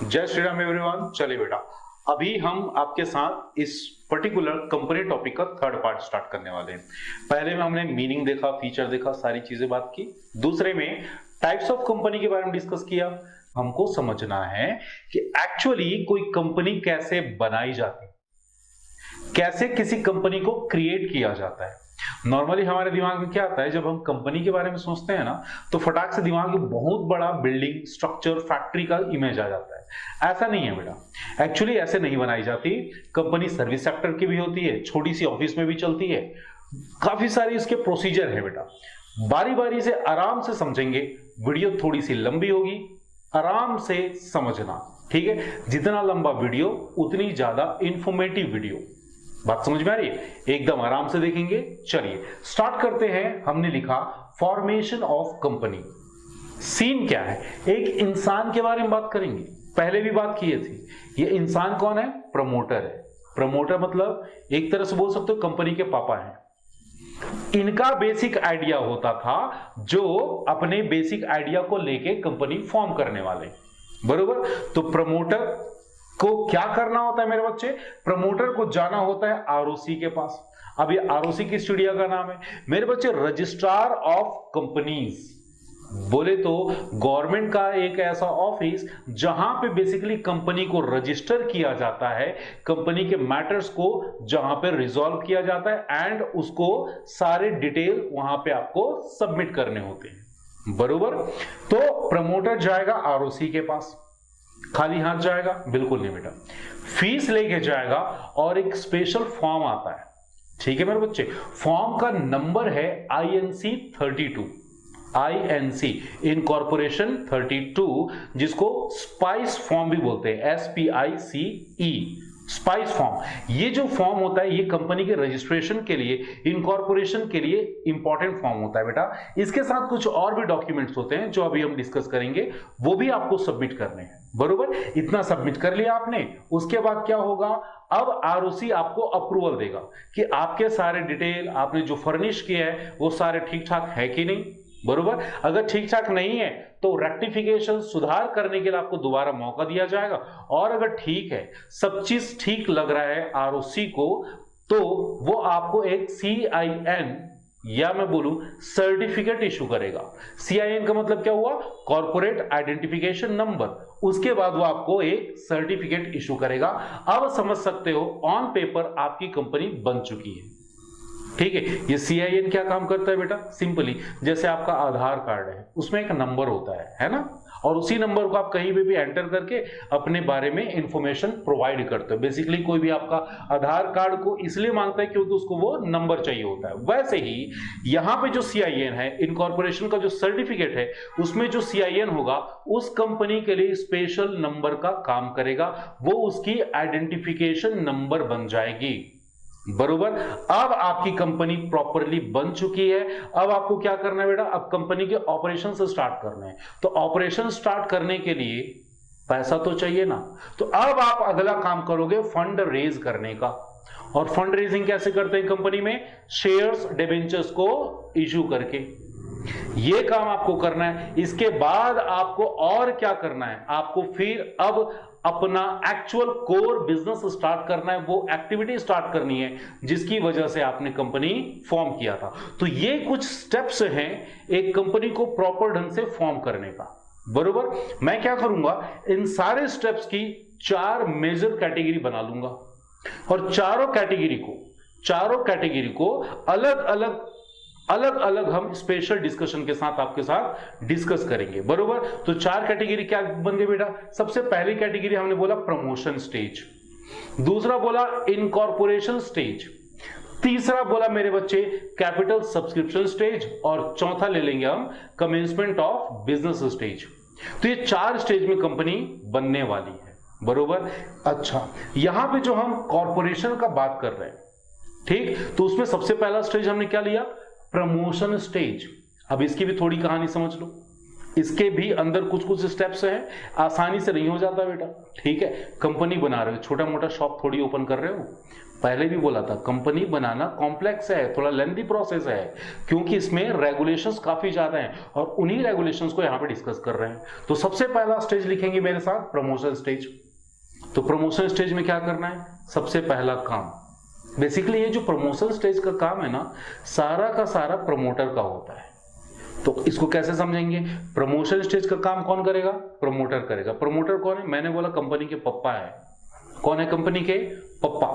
जय श्री राम एवरीवन। चलिए बेटा, अभी हम आपके साथ इस पर्टिकुलर कंपनी टॉपिक का थर्ड पार्ट स्टार्ट करने वाले हैं। पहले में हमने मीनिंग देखा, फीचर देखा, सारी चीजें बात की। दूसरे में टाइप्स ऑफ कंपनी के बारे में डिस्कस किया। हमको समझना है कि एक्चुअली कोई कंपनी कैसे बनाई जाती है, कैसे किसी कंपनी को क्रिएट किया जाता है। नॉर्मली हमारे दिमाग में क्या आता है, जब हम कंपनी के बारे में सोचते हैं ना, तो फटाक से दिमाग में बहुत बड़ा बिल्डिंग, स्ट्रक्चर, फैक्ट्री का इमेज आ जाता है। ऐसा नहीं है बेटा, एक्चुअली ऐसे नहीं बनाई जाती। कंपनी सर्विस सेक्टर की भी होती है, छोटी सी ऑफिस में भी चलती है, काफी सारी इसके प्रोसीजर है बेटा। बारी बारी से आराम से समझेंगे। वीडियो थोड़ी सी लंबी होगी, आराम से समझना, ठीक है। जितना लंबा वीडियो उतनी ज्यादा इंफॉर्मेटिव वीडियो। बात समझ में आ रही है? एकदम आराम से देखेंगे। चलिए स्टार्ट करते हैं। हमने लिखा फॉर्मेशन ऑफ कंपनी। सीन क्या है, एक इंसान के बारे में बात करेंगे। पहले भी बात किए थी। ये इंसान कौन है? प्रमोटर है। प्रमोटर मतलब एक तरह से बोल सकते हो कंपनी के पापा हैं। इनका बेसिक आइडिया होता था, जो अपने बेसिक आइडिया को लेके कंपनी फॉर्म करने वाले, बरोबर। तो प्रमोटर को क्या करना होता है मेरे बच्चे? प्रमोटर को जाना होता है आरओसी के पास। अब ये आरओसी किस चिड़िया का नाम है मेरे बच्चे? Registrar of companies. बोले तो गवर्नमेंट का एक ऐसा ऑफिस जहां पे बेसिकली कंपनी को रजिस्टर किया जाता है, कंपनी के मैटर्स को जहां पे रिजॉल्व किया जाता है, एंड उसको सारे डिटेल वहां पे आपको सबमिट करने होते हैं, बरोबर। तो प्रमोटर जाएगा आरओसी के पास, खाली हाथ जाएगा? बिल्कुल नहीं बेटा, फीस लेके जाएगा और एक स्पेशल फॉर्म आता है, ठीक है मेरे बच्चे। फॉर्म का नंबर है INC 32, INC इनकॉर्पोरेशन 32, जिसको स्पाइस फॉर्म भी बोलते हैं, SPICE, स्पाइस फॉर्म। ये जो फॉर्म होता है, ये कंपनी के रजिस्ट्रेशन के लिए, इनकॉर्पोरेशन के लिए इंपॉर्टेंट फॉर्म होता है बेटा। इसके साथ कुछ और भी डॉक्यूमेंट्स होते हैं जो अभी हम डिस्कस करेंगे, वो भी आपको सबमिट करने हैं, बरोबर। इतना सबमिट कर लिया आपने, उसके बाद क्या होगा? अब आरओसी आपको अप्रूवल देगा कि आपके सारे डिटेल आपने जो फर्निश किए हैं वो सारे ठीक ठाक है कि नहीं, बरोबर। अगर ठीक ठाक नहीं है तो रेक्टिफिकेशन, सुधार करने के लिए आपको दोबारा मौका दिया जाएगा। और अगर ठीक है, सब चीज ठीक लग रहा है आरओसी को, तो वो आपको एक CIN या मैं बोलूं सर्टिफिकेट इशू करेगा। CIN का मतलब क्या हुआ? Corporate identification number. उसके बाद वो आपको एक सर्टिफिकेट इशू करेगा। अब समझ सकते हो, ऑन पेपर आपकी कंपनी बन चुकी है, ठीक है। ये CIN क्या काम करता है बेटा? सिंपली जैसे आपका आधार कार्ड है, उसमें एक नंबर होता है ना, और उसी नंबर को आप कहीं भी एंटर करके अपने बारे में इंफॉर्मेशन प्रोवाइड करते हो। बेसिकली कोई भी आपका आधार कार्ड को इसलिए मांगता है क्योंकि उसको वो नंबर चाहिए होता है। वैसे ही यहां पे जो CIN है, इनकॉर्पोरेशन का जो सर्टिफिकेट है, उसमें जो CIN होगा उस कंपनी के लिए स्पेशल नंबर का काम करेगा। वो उसकी आइडेंटिफिकेशन नंबर बन जाएगी, बरोबर। अब आपकी कंपनी प्रॉपरली बन चुकी है। अब आपको क्या करना है बेटा? अब कंपनी के ऑपरेशन से स्टार्ट करना है। तो ऑपरेशन स्टार्ट करने के लिए पैसा तो चाहिए ना, तो अब आप अगला काम करोगे फंड रेज करने का। और फंड रेजिंग कैसे करते हैं कंपनी में? शेयर्स, डिबेंचर्स को इश्यू करके। ये काम आपको करना है। इसके बाद आपको और क्या करना है? आपको फिर अब अपना एक्चुअल कोर बिजनेस स्टार्ट करना है, वो एक्टिविटी स्टार्ट करनी है जिसकी वजह से आपने कंपनी फॉर्म किया था। तो ये कुछ स्टेप्स हैं एक कंपनी को प्रॉपर ढंग से फॉर्म करने का, बरोबर। मैं क्या करूंगा, इन सारे स्टेप्स की 4 मेजर कैटेगरी बना लूंगा, और चारों कैटेगरी को अलग अलग हम स्पेशल डिस्कशन के साथ आपके साथ डिस्कस करेंगे, बरोबर। तो 4 कैटेगरी क्या बन गए बेटा? सबसे पहली कैटेगरी हमने बोला प्रमोशन स्टेज, दूसरा बोला इनकॉर्पोरेशन स्टेज, तीसरा बोला मेरे बच्चे कैपिटल सब्सक्रिप्शन स्टेज, और चौथा ले लेंगे हम कमेंसमेंट ऑफ बिजनेस स्टेज। तो ये 4 स्टेज में कंपनी बनने वाली है, बरोबर। अच्छा, यहां पे जो हम कॉर्पोरेशन का बात कर रहे हैं, ठीक, तो उसमें सबसे पहला स्टेज हमने क्या लिया? Promotion stage. अब इसकी भी थोड़ी कहानी समझ लो। इसके भी अंदर कुछ कुछ स्टेप्स हैं, आसानी से नहीं हो जाता बेटा, ठीक है। कंपनी बना रहे हो, छोटा मोटा शॉप थोड़ी ओपन कर रहे हो, पहले भी बोला था कंपनी बनाना कॉम्प्लेक्स है, थोड़ा लेंथी प्रोसेस है, क्योंकि इसमें रेगुलेशंस काफी ज्यादा हैं और उन्हीं रेगुलेशंस को यहां पे डिस्कस कर रहे हैं। तो सबसे पहला स्टेज लिखेंगे मेरे साथ, प्रमोशन स्टेज। तो प्रमोशन स्टेज में क्या करना है, सबसे पहला काम, बेसिकली ये जो प्रमोशन स्टेज का काम है ना, सारा का सारा प्रमोटर का होता है। तो इसको कैसे समझेंगे, प्रमोशन स्टेज का काम कौन करेगा, प्रमोटर करेगा। प्रमोटर कौन है, मैंने बोला कंपनी के पप्पा है। कौन है कंपनी के पप्पा,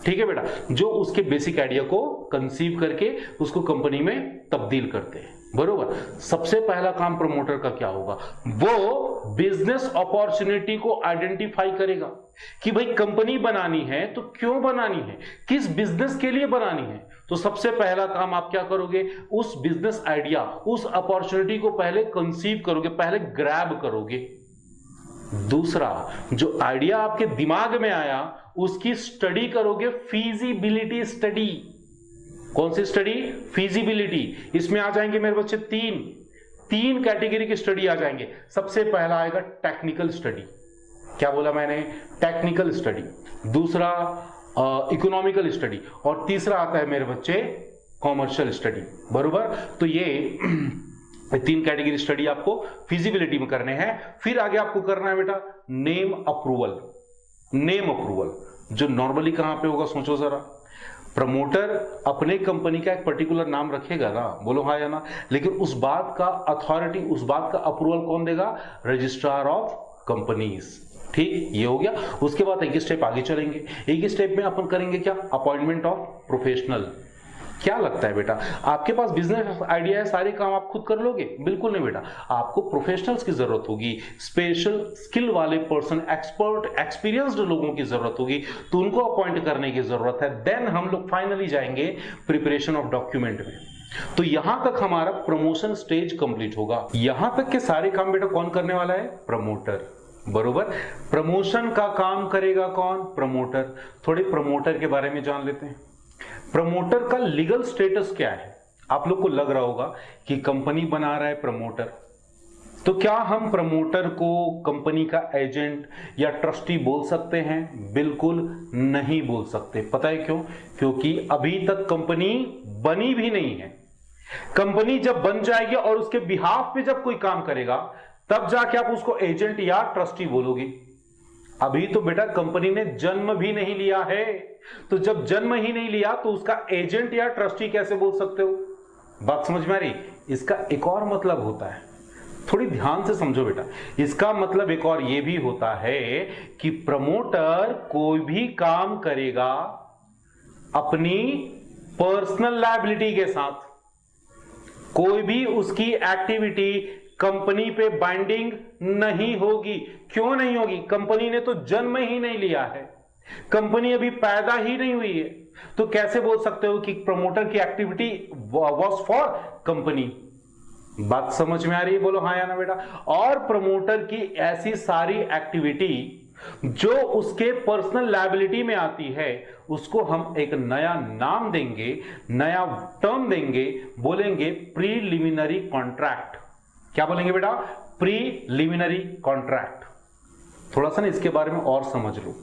ठीक है बेटा, जो उसके बेसिक आइडिया को कंसीव करके उसको कंपनी में तब्दील करते हैं, बरोबर। सबसे पहला काम प्रमोटर का क्या होगा, वो बिजनेस अपॉर्चुनिटी को आइडेंटिफाई करेगा कि भाई कंपनी बनानी है तो क्यों बनानी है, किस बिजनेस के लिए बनानी है। तो सबसे पहला काम आप क्या करोगे, उस बिजनेस आइडिया, उस अपॉर्चुनिटी को पहले कंसीव करोगे, पहले ग्रैब करोगे। दूसरा, जो आइडिया आपके दिमाग में आया उसकी स्टडी करोगे, फीजिबिलिटी स्टडी। कौन सी स्टडी, फीजिबिलिटी। इसमें आ जाएंगे मेरे बच्चे तीन कैटेगरी की स्टडी आ जाएंगे। सबसे पहला आएगा टेक्निकल स्टडी, क्या बोला मैंने, टेक्निकल स्टडी। दूसरा इकोनॉमिकल स्टडी, और तीसरा आता है मेरे बच्चे कॉमर्शियल स्टडी, बरोबर। तो ये तीन कैटेगरी स्टडी आपको फिजिबिलिटी में करने हैं। फिर आगे आपको करना है बेटा नेम अप्रूवल। नेम अप्रूवल जो नॉर्मली कहां पे होगा, सोचो जरा, प्रमोटर अपने कंपनी का एक पर्टिकुलर नाम रखेगा ना, बोलो हाँ या ना, लेकिन उस बात का अथॉरिटी, उस बात का अप्रूवल कौन देगा, रजिस्ट्रार ऑफ कंपनीज। ठीक, ये हो गया। उसके बाद एक स्टेप आगे चलेंगे, एक स्टेप में अपन करेंगे क्या, अपॉइंटमेंट ऑफ प्रोफेशनल। क्या लगता है बेटा, आपके पास बिजनेस आइडिया है, सारे काम आप खुद कर लोगे, बिल्कुल नहीं बेटा, आपको प्रोफेशनल्स की जरूरत होगी, स्पेशल स्किल वाले पर्सन, एक्सपर्ट एक्सपीरियंस्ड लोगों की जरूरत होगी, तो उनको अपॉइंट करने की जरूरत है। देन हम लोग फाइनली जाएंगे प्रिपरेशन ऑफ डॉक्यूमेंट में। तो यहां तक हमारा प्रमोशन स्टेज कंप्लीट होगा। यहां तक के सारे काम बेटा कौन करने वाला है, प्रमोटर, बरोबर। प्रमोशन का काम करेगा कौन, प्रमोटर। थोड़े प्रमोटर के बारे में जान लेते हैं। प्रमोटर का लीगल स्टेटस क्या है, आप लोग को लग रहा होगा कि कंपनी बना रहा है प्रमोटर, तो क्या हम प्रमोटर को कंपनी का एजेंट या ट्रस्टी बोल सकते हैं, बिल्कुल नहीं बोल सकते। पता है क्यों, क्योंकि अभी तक कंपनी बनी भी नहीं है। कंपनी जब बन जाएगी और उसके बिहाफ पे जब कोई काम करेगा, तब जाके आप उसको एजेंट या ट्रस्टी बोलोगे। अभी तो बेटा कंपनी ने जन्म भी नहीं लिया है, तो जब जन्म ही नहीं लिया तो उसका एजेंट या ट्रस्टी कैसे बोल सकते हो। बात समझ में आ रही, इसका एक और मतलब होता है, थोड़ी ध्यान से समझो बेटा। इसका मतलब एक और ये भी होता है कि प्रमोटर कोई भी काम करेगा अपनी पर्सनल लायबिलिटी के साथ, कोई भी उसकी एक्टिविटी कंपनी पे बाइंडिंग नहीं होगी। क्यों नहीं होगी, कंपनी ने तो जन्म ही नहीं लिया है, कंपनी अभी पैदा ही नहीं हुई है, तो कैसे बोल सकते हो कि प्रमोटर की एक्टिविटी वाज फॉर कंपनी। बात समझ में आ रही है, बोलो हाँ या ना बेटा। और प्रमोटर की ऐसी सारी एक्टिविटी जो उसके पर्सनल लायबिलिटी में आती है, उसको हम एक नया नाम देंगे, नया टर्म देंगे, बोलेंगे प्रीलिमिनरी कॉन्ट्रैक्ट। क्या बोलेंगे बेटा, प्रीलिमिनरी कॉन्ट्रैक्ट। थोड़ा सा ना इसके बारे में और समझ लो,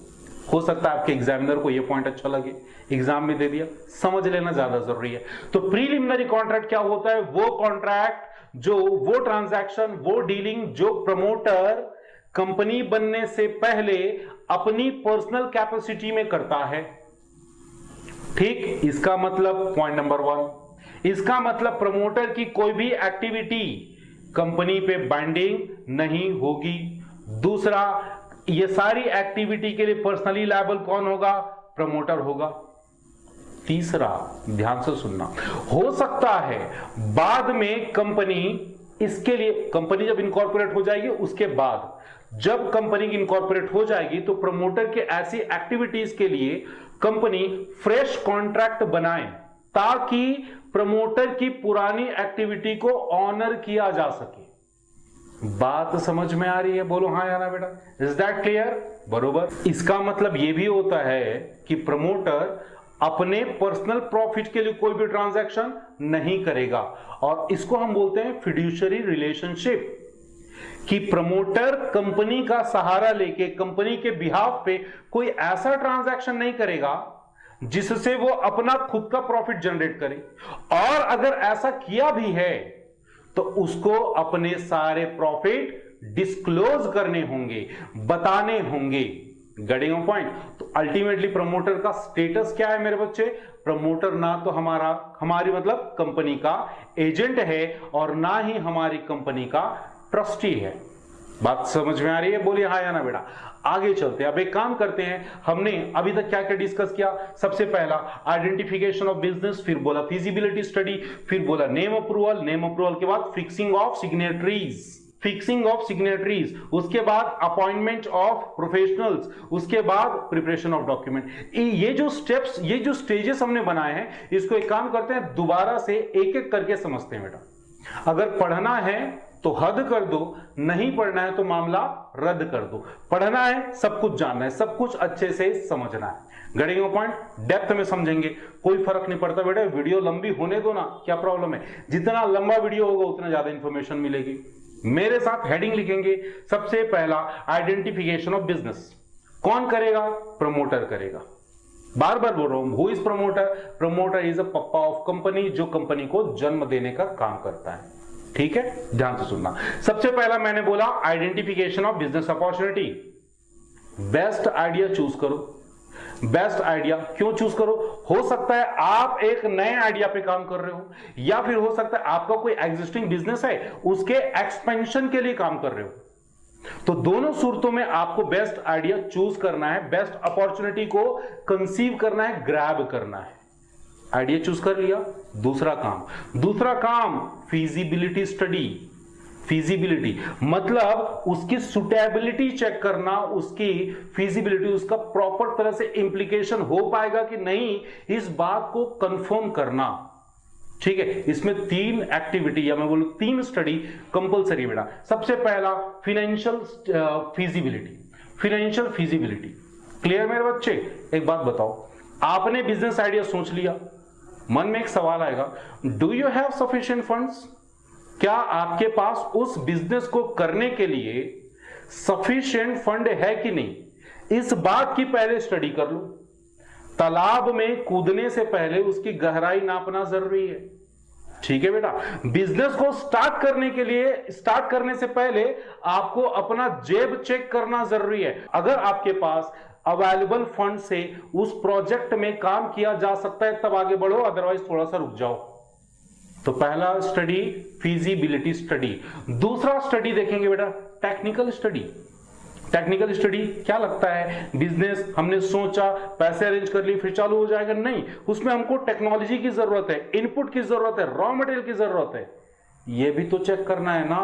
हो सकता है आपके एग्जामिनर को यह पॉइंट अच्छा लगे, एग्जाम में दे दिया, समझ लेना ज्यादा जरूरी है। तो प्रीलिमिनरी कॉन्ट्रैक्ट क्या होता है, वो कॉन्ट्रैक्ट जो, वो ट्रांजैक्शन, वो डीलिंग जो प्रमोटर कंपनी बनने से पहले अपनी पर्सनल कैपेसिटी में करता है। ठीक, इसका मतलब पॉइंट नंबर 1, इसका मतलब प्रमोटर की कोई भी एक्टिविटी कंपनी पे बाइंडिंग नहीं होगी। दूसरा, ये सारी एक्टिविटी के लिए पर्सनली लायबल कौन होगा, प्रमोटर होगा। तीसरा, ध्यान से सुनना, हो सकता है बाद में कंपनी, इसके लिए कंपनी जब इनकॉर्पोरेट हो जाएगी, उसके बाद जब कंपनी इनकॉर्पोरेट हो जाएगी तो प्रमोटर के ऐसी एक्टिविटीज के लिए कंपनी फ्रेश कॉन्ट्रैक्ट बनाए ताकि प्रमोटर की पुरानी एक्टिविटी को ऑनर किया जा सके। बात समझ में आ रही है, बोलो हाँ या ना बेटा, इज दैट क्लियर, बरोबर। इसका मतलब यह भी होता है कि प्रमोटर अपने पर्सनल प्रॉफिट के लिए कोई भी ट्रांजैक्शन नहीं करेगा, और इसको हम बोलते हैं फिड्यूशियरी रिलेशनशिप, कि प्रमोटर कंपनी का सहारा लेके कंपनी के बिहाफ पे कोई ऐसा ट्रांजैक्शन नहीं करेगा जिससे वो अपना खुद का प्रॉफिट जनरेट करे, और अगर ऐसा किया भी है तो उसको अपने सारे प्रॉफिट डिस्क्लोज करने होंगे, बताने होंगे। Getting point? तो अल्टीमेटली प्रमोटर का स्टेटस क्या है मेरे बच्चे? प्रमोटर ना तो हमारी मतलब कंपनी का एजेंट है और ना ही हमारी कंपनी का ट्रस्टी है। बात समझ में आ रही है? बोलिए हाँ या ना बेटा। आगे चलते हैं। अब एक काम करते हैं, हमने अभी तक क्या क्या डिस्कस किया? सबसे पहला आइडेंटिफिकेशन ऑफ बिजनेस, फिर बोला फिजिबिलिटी स्टडी, फिर बोला नेम अप्रूवल, नेम अप्रूवल के बाद फिक्सिंग ऑफ सिग्नेटरीज, उसके बाद अपॉइंटमेंट ऑफ प्रोफेशनल्स, उसके बाद प्रिपरेशन ऑफ डॉक्यूमेंट। ये जो स्टेप्स, ये जो स्टेजेस हमने बनाए हैं, इसको एक काम करते हैं दोबारा से एक एक करके समझते हैं बेटा। अगर पढ़ना है तो हद कर दो, नहीं पढ़ना है तो मामला रद्द कर दो। पढ़ना है, सब कुछ जानना है, सब कुछ अच्छे से समझना है। Getting point? डेप्थ में समझेंगे, कोई फर्क नहीं पड़ता बेटा। वीडियो लंबी होने दो ना, क्या प्रॉब्लम है? जितना लंबा वीडियो होगा उतना ज्यादा इंफॉर्मेशन मिलेगी। मेरे साथ हेडिंग लिखेंगे। सबसे पहला आइडेंटिफिकेशन ऑफ बिजनेस। कौन करेगा? प्रमोटर करेगा। बार बार बोल रहा हूं, who is promoter? Promoter is a papa of company, जो कंपनी को जन्म देने का काम करता है। ठीक है, ध्यान से सुनना। सबसे पहला मैंने बोला identification of business opportunity. Best idea choose करो। बेस्ट आइडिया क्यों चूज करो? हो सकता है आप एक नए आइडिया पे काम कर रहे हो, या फिर हो सकता है आपका कोई एग्जिस्टिंग बिजनेस है, उसके एक्सपेंशन के लिए काम कर रहे हो। तो दोनों सूरतों में आपको बेस्ट आइडिया चूज करना है, बेस्ट अपॉर्चुनिटी को कंसीव करना है, ग्रैब करना है। आइडिया चूज कर लिया। दूसरा काम फीजिबिलिटी स्टडी। फीजिबिलिटी मतलब उसकी सुटेबिलिटी चेक करना, उसकी फीजिबिलिटी, उसका प्रॉपर तरह से इंप्लीकेशन हो पाएगा कि नहीं, इस बात को कंफर्म करना। ठीक है, इसमें 3 एक्टिविटी या मैं बोलूं 3 स्टडी कंपलसरी बेटा। सबसे पहला फाइनेंशियल फीजिबिलिटी। क्लियर मेरे बच्चे? एक बात बताओ, आपने बिजनेस आइडिया सोच लिया, मन में एक सवाल आएगा, do you have sufficient funds? क्या आपके पास उस बिजनेस को करने के लिए सफिशिएंट फंड है कि नहीं? इस बात की पहले स्टडी कर लो। तालाब में कूदने से पहले उसकी गहराई नापना जरूरी है। ठीक है बेटा, बिजनेस को स्टार्ट करने से पहले आपको अपना जेब चेक करना जरूरी है। अगर आपके पास अवेलेबल फंड से उस प्रोजेक्ट में काम किया जा सकता है तब आगे बढ़ो, अदरवाइज थोड़ा सा रुक जाओ। तो पहला स्टडी फीजिबिलिटी स्टडी। दूसरा स्टडी देखेंगे बेटा टेक्निकल स्टडी। क्या लगता है, बिजनेस हमने सोचा, पैसे अरेंज कर लिए, फिर चालू हो जाएगा? नहीं, उसमें हमको टेक्नोलॉजी की जरूरत है, इनपुट की जरूरत है, रॉ मटेरियल की जरूरत है। ये भी तो चेक करना है ना।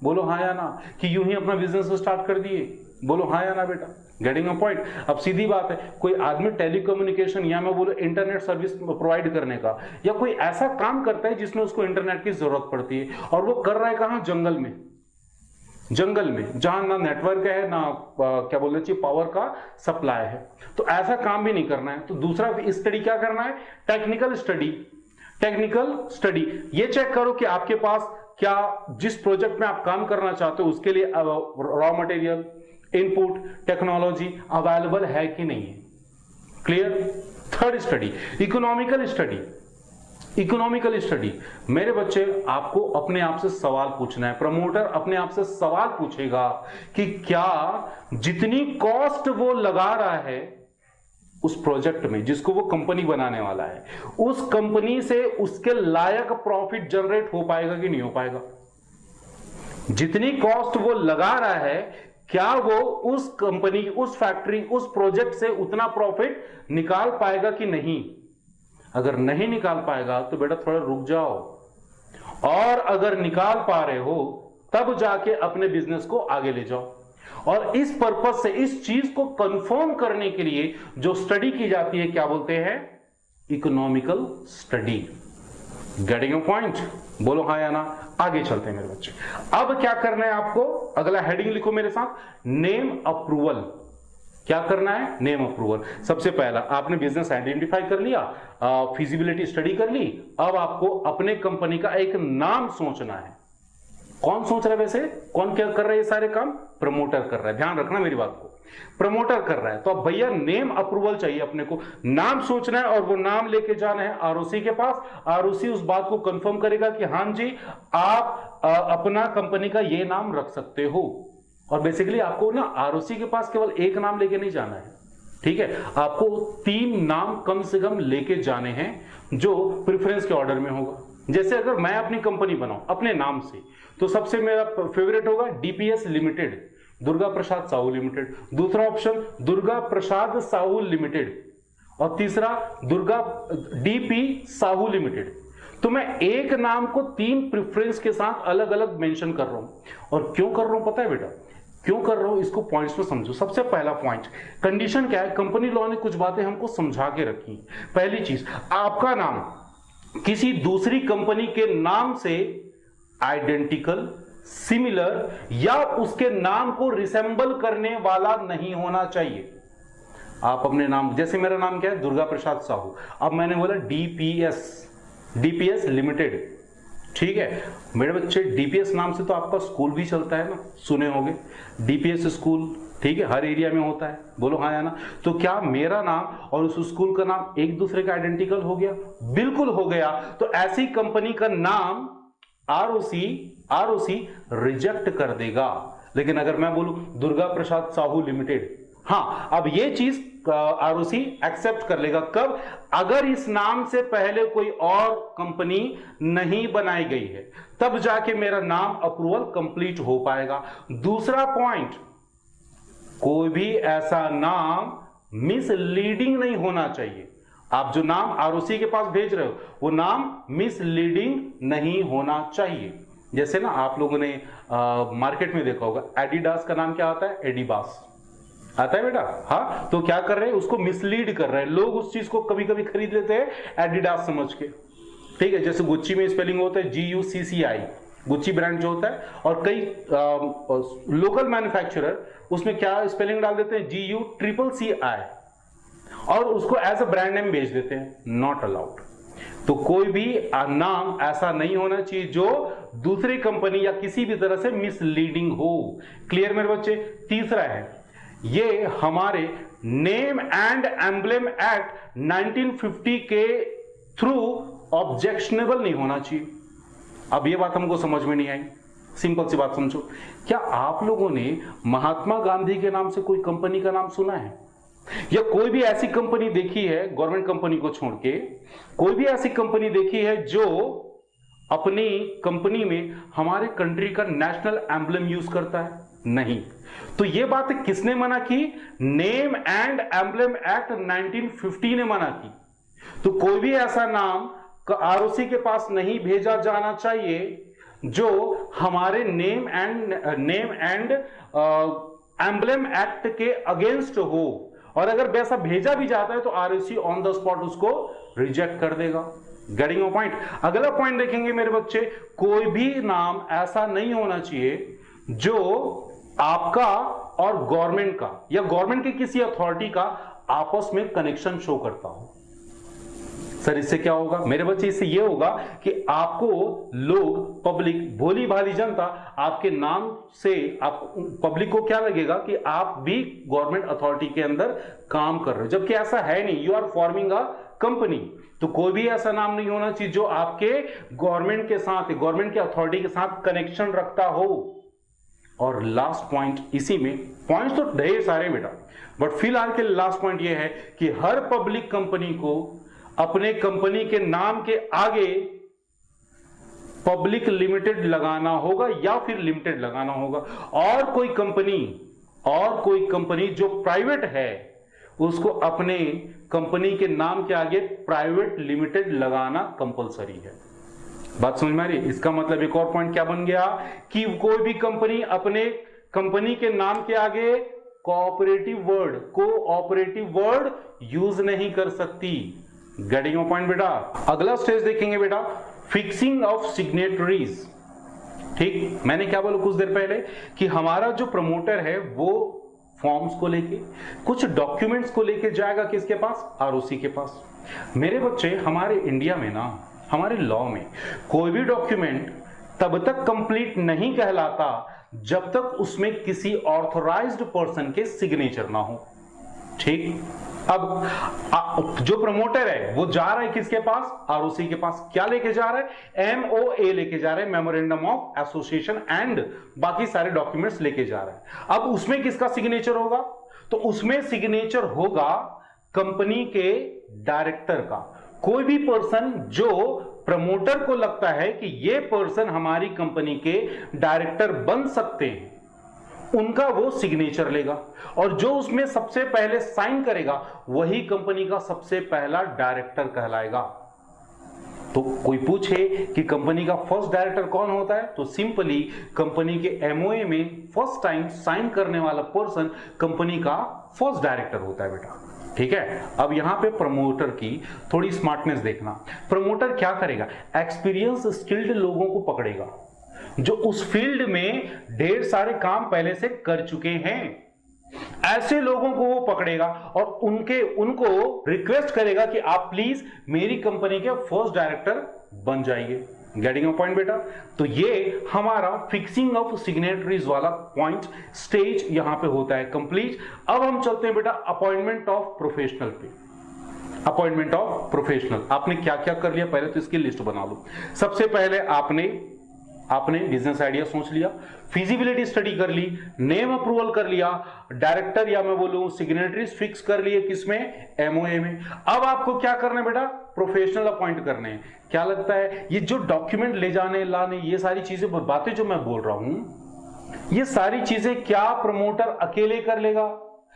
बोलो हाँ या ना, कि यूं ही अपना बिजनेस स्टार्ट कर दिए? बोलो हाँ या ना बेटा। Getting a point? अब सीधी बात है, कोई आदमी टेलीकम्युनिकेशन या मैं बोलो इंटरनेट सर्विस प्रोवाइड करने का, या कोई ऐसा काम करता है जिसमें उसको इंटरनेट की जरूरत पड़ती है, और वो कर रहा है कहां? जंगल में, जहां ना नेटवर्क है, ना क्या बोलते चाहिए पावर का सप्लाई है। तो ऐसा काम भी नहीं करना है। तो दूसरा स्टडी क्या करना है? Technical study. ये चेक करो कि आपके पास क्या, जिस प्रोजेक्ट में आप काम करना चाहते हो उसके लिए raw material, input, technology available है कि नहीं है। Clear? Third study economical study. मेरे बच्चे, आपको अपने आप से सवाल पूछना है। प्रमोटर अपने आप से सवाल पूछेगा कि क्या जितनी कॉस्ट वो लगा रहा है उस प्रोजेक्ट में, जिसको वो कंपनी बनाने वाला है, उस कंपनी से उसके लायक प्रॉफिट जनरेट हो पाएगा कि नहीं हो पाएगा? जितनी कॉस्ट वो लगा रहा है, क्या वो उस कंपनी, उस फैक्ट्री, उस प्रोजेक्ट से उतना प्रॉफिट निकाल पाएगा कि नहीं? अगर नहीं निकाल पाएगा तो बेटा थोड़ा रुक जाओ, और अगर निकाल पा रहे हो तब जाके अपने बिजनेस को आगे ले जाओ। और इस पर्पस से, इस चीज को कंफर्म करने के लिए जो स्टडी की जाती है, क्या बोलते हैं? Economical study. Getting a point? बोलो हाँ या ना। आगे चलते हैं मेरे बच्चे। अब क्या करना है आपको? अगला हेडिंग लिखो मेरे साथ, नेम अप्रूवल। क्या करना है? Name approval. सबसे पहला आपने बिजनेस आइडेंटिफाई कर लिया, फिजिबिलिटी स्टडी कर ली, अब आपको अपने कंपनी का एक नाम सोचना है। कौन सोच रहा है वैसे? कौन क्या कर रहा है? ये सारे काम प्रमोटर कर रहा है। ध्यान रखना मेरी बात को, प्रमोटर कर रहा है। तो अब भैया नेम अप्रूवल चाहिए अपने को, नाम सोचना है और वो नाम लेके जाना है आरओसी के पास। आरओसी उस बात को कंफर्म करेगा कि हां जी आप अपना कंपनी का ये नाम रख सकते हो। और बेसिकली आपको ना आरओसी के पास केवल एक नाम लेके नहीं जाना है, ठीक है, आपको 3 नाम कम से कम लेके जाने हैं जो प्रेफरेंस के ऑर्डर में होगा। जैसे अगर मैं अपनी कंपनी बनाऊं अपने नाम से, तो सबसे मेरा फेवरेट होगा DPS limited, Durga Prasad Sahu limited. दूसरा ऑप्शन दुर्गा प्रसाद साहू लिमिटेड, और तीसरा दुर्गा डीपी साहू लिमिटेड। तो मैं एक नाम को 3 प्रेफरेंस के साथ अलग अलग मेंशन कर रहा हूं। और क्यों कर रहा हूं पता है बेटा? क्यों कर रहा हूं इसको पॉइंट्स में समझो। सबसे पहला पॉइंट, कंडीशन क्या है? कंपनी लॉ ने कुछ बातें हमको समझा के रखी। पहली चीज, आपका नाम किसी दूसरी कंपनी के नाम से आइडेंटिकल, सिमिलर या उसके नाम को रिसेंबल करने वाला नहीं होना चाहिए। आप अपने नाम, जैसे मेरा नाम क्या है? दुर्गा प्रसाद साहू। अब मैंने बोला डीपीएस लिमिटेड, ठीक है मेरे बच्चे, डीपीएस नाम से तो आपका स्कूल भी चलता है ना, सुने होंगे डीपीएस स्कूल, ठीक है, हर एरिया में होता है, बोलो हाँ या ना। तो क्या मेरा नाम और उस स्कूल का नाम एक दूसरे का आइडेंटिकल हो गया? बिल्कुल हो गया। तो ऐसी कंपनी का नाम आरओसी रिजेक्ट कर देगा। लेकिन अगर मैं बोलूं दुर्गा प्रसाद साहू लिमिटेड, हाँ, अब ये चीज आरओसी एक्सेप्ट कर लेगा। कब? अगर इस नाम से पहले कोई और कंपनी नहीं बनाई गई है, तब जाके मेरा नाम अप्रूवल कंप्लीट हो पाएगा। दूसरा पॉइंट, कोई भी ऐसा नाम मिसलीडिंग नहीं होना चाहिए। आप जो नाम आरओसी के पास भेज रहे हो वो नाम मिसलीडिंग नहीं होना चाहिए। जैसे ना आप लोगों ने मार्केट में देखा होगा, एडिडास का नाम क्या आता है? एडिबास आता है बेटा। हाँ, तो क्या कर रहे हैं? उसको मिसलीड कर रहे हैं लोग, उस चीज को कभी कभी खरीद लेते हैं एडिडास समझ के, ठीक है। जैसे गुच्ची में स्पेलिंग होता है GUCCI, गुच्ची ब्रांड जो होता है, और कई लोकल मैन्युफैक्चरर उसमें क्या स्पेलिंग डाल देते हैं? GUCCI, और उसको एज अ ब्रांड नेम बेच देते हैं। Not allowed. तो कोई भी नाम ऐसा नहीं होना चाहिए जो दूसरी कंपनी या किसी भी तरह से मिसलीडिंग हो। क्लियर मेरे बच्चे? तीसरा है, ये हमारे नेम एंड एम्ब्लेम एक्ट 1950 के थ्रू ऑब्जेक्शनेबल नहीं होना चाहिए। अब ये बात हमको समझ में नहीं आई। सिंपल सी बात समझो, क्या आप लोगों ने महात्मा गांधी के नाम से कोई कंपनी का नाम सुना है? या कोई भी ऐसी कंपनी देखी है, गवर्नमेंट कंपनी को छोड़ के कोई भी ऐसी कंपनी देखी है जो अपनी कंपनी में हमारे कंट्री का नेशनल एम्ब्लेम यूज करता है? नहीं। तो ये बात किसने मना की? नेम एंड एम्ब्लेम एक्ट 1950 ने मना की। तो कोई भी ऐसा नाम आरओसी के पास नहीं भेजा जाना चाहिए जो हमारे नेम एंड एम्ब्लेम एक्ट के अगेंस्ट हो। और अगर वैसा भेजा भी जाता है तो आरओसी ऑन द स्पॉट उसको रिजेक्ट कर देगा। Getting your point? अगला पॉइंट देखेंगे मेरे बच्चे, कोई भी नाम ऐसा नहीं होना चाहिए जो आपका और गवर्नमेंट का या गवर्नमेंट के किसी अथॉरिटी का आपस में कनेक्शन शो करता हो। सर इससे क्या होगा मेरे बच्चे? इससे यह होगा कि आपको लोग, पब्लिक, भोली भाली जनता आपके नाम से, आप पब्लिक को क्या लगेगा कि आप भी गवर्नमेंट अथॉरिटी के अंदर काम कर रहे हो, जबकि ऐसा है नहीं। You are forming a company. तो कोई भी ऐसा नाम नहीं होना चाहिए जो आपके गवर्नमेंट के साथ, गवर्नमेंट के अथॉरिटी के साथ कनेक्शन रखता हो। और लास्ट पॉइंट, इसी में पॉइंट्स तो ढेर सारे बेटा, बट फिलहाल के लास्ट पॉइंट यह है कि हर पब्लिक कंपनी को अपने कंपनी के नाम के आगे पब्लिक लिमिटेड लगाना होगा या फिर लिमिटेड लगाना होगा। और कोई कंपनी जो प्राइवेट है उसको अपने कंपनी के नाम के आगे प्राइवेट लिमिटेड लगाना कंपलसरी है। बात समझ में आ रही है? इसका मतलब एक और पॉइंट क्या बन गया कि कोई भी कंपनी अपने कंपनी के नाम के आगे कोऑपरेटिव वर्ड यूज नहीं कर सकती। गेटिंग योर पॉइंट बेटा? अगला स्टेज देखेंगे बेटा, फिक्सिंग ऑफ सिग्नेटरीज। ठीक, मैंने क्या बोला कुछ देर पहले कि हमारा जो प्रमोटर है वो फॉर्म्स को लेके, कुछ डॉक्यूमेंट्स को लेके जाएगा किसके पास? आरओसी के पास। मेरे बच्चे, हमारे इंडिया में ना, हमारे लॉ में कोई भी डॉक्यूमेंट तब तक कंप्लीट नहीं कहलाता जब तक उसमें किसी ऑथराइज्ड पर्सन के सिग्नेचर ना हो। ठीक, अब जो प्रमोटर है वो जा रहा है किसके पास? आरओसी के पास। क्या लेके जा रहा है? एमओए लेके जा रहा है, मेमोरेंडम ऑफ एसोसिएशन, एंड बाकी सारे डॉक्यूमेंट्स लेके जा रहा है। अब उसमें किसका सिग्नेचर होगा? तो उसमें सिग्नेचर होगा कंपनी के डायरेक्टर का। कोई भी पर्सन जो प्रमोटर को लगता है कि ये पर्सन हमारी कंपनी के डायरेक्टर बन सकते हैं, उनका वो सिग्नेचर लेगा, और जो उसमें सबसे पहले साइन करेगा वही कंपनी का सबसे पहला डायरेक्टर कहलाएगा। तो कोई पूछे कि कंपनी का फर्स्ट डायरेक्टर कौन होता है, तो सिंपली कंपनी के एमओए में फर्स्ट टाइम साइन करने वाला पर्सन कंपनी का फर्स्ट डायरेक्टर होता है बेटा। ठीक है, अब यहां पे प्रमोटर की थोड़ी स्मार्टनेस देखना। प्रमोटर क्या करेगा? एक्सपीरियंस स्किल्ड लोगों को पकड़ेगा जो उस फील्ड में ढेर सारे काम पहले से कर चुके हैं। ऐसे लोगों को वो पकड़ेगा और उनको रिक्वेस्ट करेगा कि आप प्लीज मेरी कंपनी के फर्स्ट डायरेक्टर बन जाइए। गेटिंग अ पॉइंट बेटा? तो ये हमारा फिक्सिंग ऑफ सिग्नेटरीज वाला पॉइंट स्टेज यहां पे होता है कंप्लीट। अब हम चलते हैं बेटा अपॉइंटमेंट ऑफ प्रोफेशनल पे। अपॉइंटमेंट ऑफ प्रोफेशनल आपने क्या क्या कर लिया, पहले तो इसकी लिस्ट बना लो। सबसे पहले आपने बिजनेस आइडिया सोच लिया, फिजिबिलिटी स्टडी कर ली, नेम अप्रूवल कर लिया, डायरेक्टर या मैं बोलूं सिग्नेटरीज फिक्स कर लिए, किसमें? एमओए में। अब आपको क्या करना है बेटा? प्रोफेशनल अपॉइंट करने हैं। क्या लगता है ये जो डॉक्यूमेंट ले जाने लाने ये सारी चीजें बातें जो मैं बोल रहा हूं, ये सारी चीजें क्या प्रमोटर अकेले कर लेगा?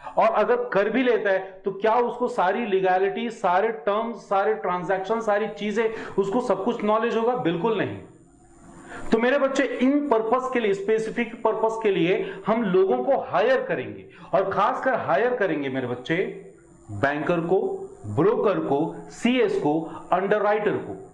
और अगर कर भी लेता है तो क्या उसको सारी लीगैलिटी, सारे टर्म्स, सारे ट्रांजैक्शन, सारी चीजें उसको सब कुछ नॉलेज होगा? बिल्कुल नहीं। तो मेरे बच्चे इन पर्पस के लिए, स्पेसिफिक पर्पस के लिए हम लोगों को हायर करेंगे, और खासकर हायर करेंगे मेरे बच्चे बैंकर को, ब्रोकर को, सीएस को, अंडरराइटर को।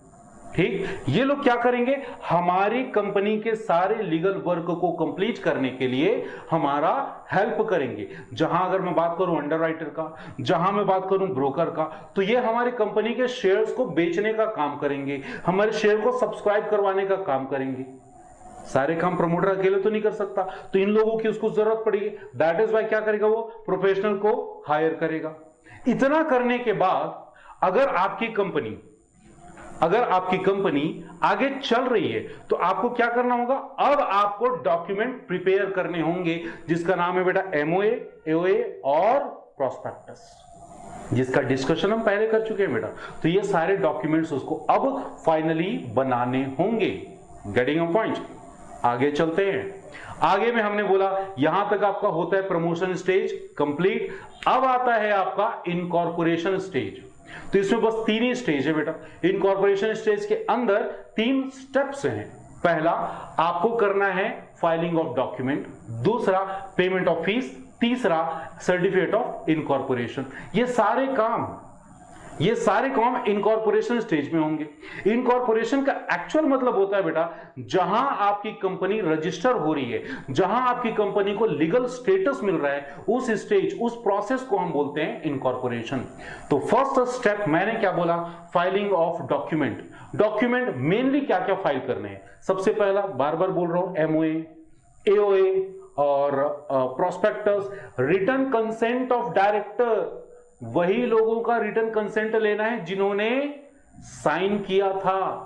ठीक, ये लोग क्या करेंगे? हमारी कंपनी के सारे लीगल वर्क को कंप्लीट करने के लिए हमारा हेल्प करेंगे। जहां अगर मैं बात करूं अंडरराइटर का, जहां मैं बात करूं ब्रोकर का, तो ये हमारी कंपनी के शेयर्स को बेचने का काम करेंगे, हमारे शेयर को सब्सक्राइब करवाने का काम करेंगे। सारे काम प्रमोटर अकेले तो नहीं कर सकता, तो इन लोगों की उसको जरूरत पड़ेगी। दैट इज वाई क्या करेगा? वो प्रोफेशनल को हायर करेगा। इतना करने के बाद अगर आपकी कंपनी आगे चल रही है तो आपको क्या करना होगा? अब आपको डॉक्यूमेंट प्रिपेयर करने होंगे जिसका नाम है बेटा एमओए, एओए और प्रोस्पेक्टस, जिसका डिस्कशन हम पहले कर चुके हैं बेटा। तो ये सारे डॉक्यूमेंट्स उसको अब फाइनली बनाने होंगे। Getting a point? आगे चलते हैं। आगे में हमने बोला यहां तक आपका होता है प्रमोशन स्टेज कंप्लीट। अब आता है आपका इनकॉर्पोरेशन स्टेज। तो इसमें बस 3 ही स्टेज है बेटा। इनकॉर्पोरेशन स्टेज के अंदर 3 स्टेप्स हैं। पहला आपको करना है फाइलिंग ऑफ डॉक्यूमेंट, दूसरा पेमेंट ऑफ फीस, तीसरा सर्टिफिकेट ऑफ इनकॉर्पोरेशन। ये सारे काम इनकॉर्पोरेशन स्टेज में होंगे। इनकॉर्पोरेशन का एक्चुअल मतलब होता है बेटा जहां आपकी कंपनी रजिस्टर हो रही है, जहां आपकी कंपनी को लीगल स्टेटस मिल रहा है, उस स्टेज, उस प्रोसेस को हम बोलते हैं इनकॉर्पोरेशन। तो फर्स्ट स्टेप मैंने क्या बोला? Filing of document. Document mainly क्या क्या फाइल करने हैं? सबसे पहला, बार बार बोल रहा हूं, एमओए, एओए और prospectus. Return consent of director, वही लोगों का रिटर्न कंसेंट लेना है जिन्होंने साइन किया था।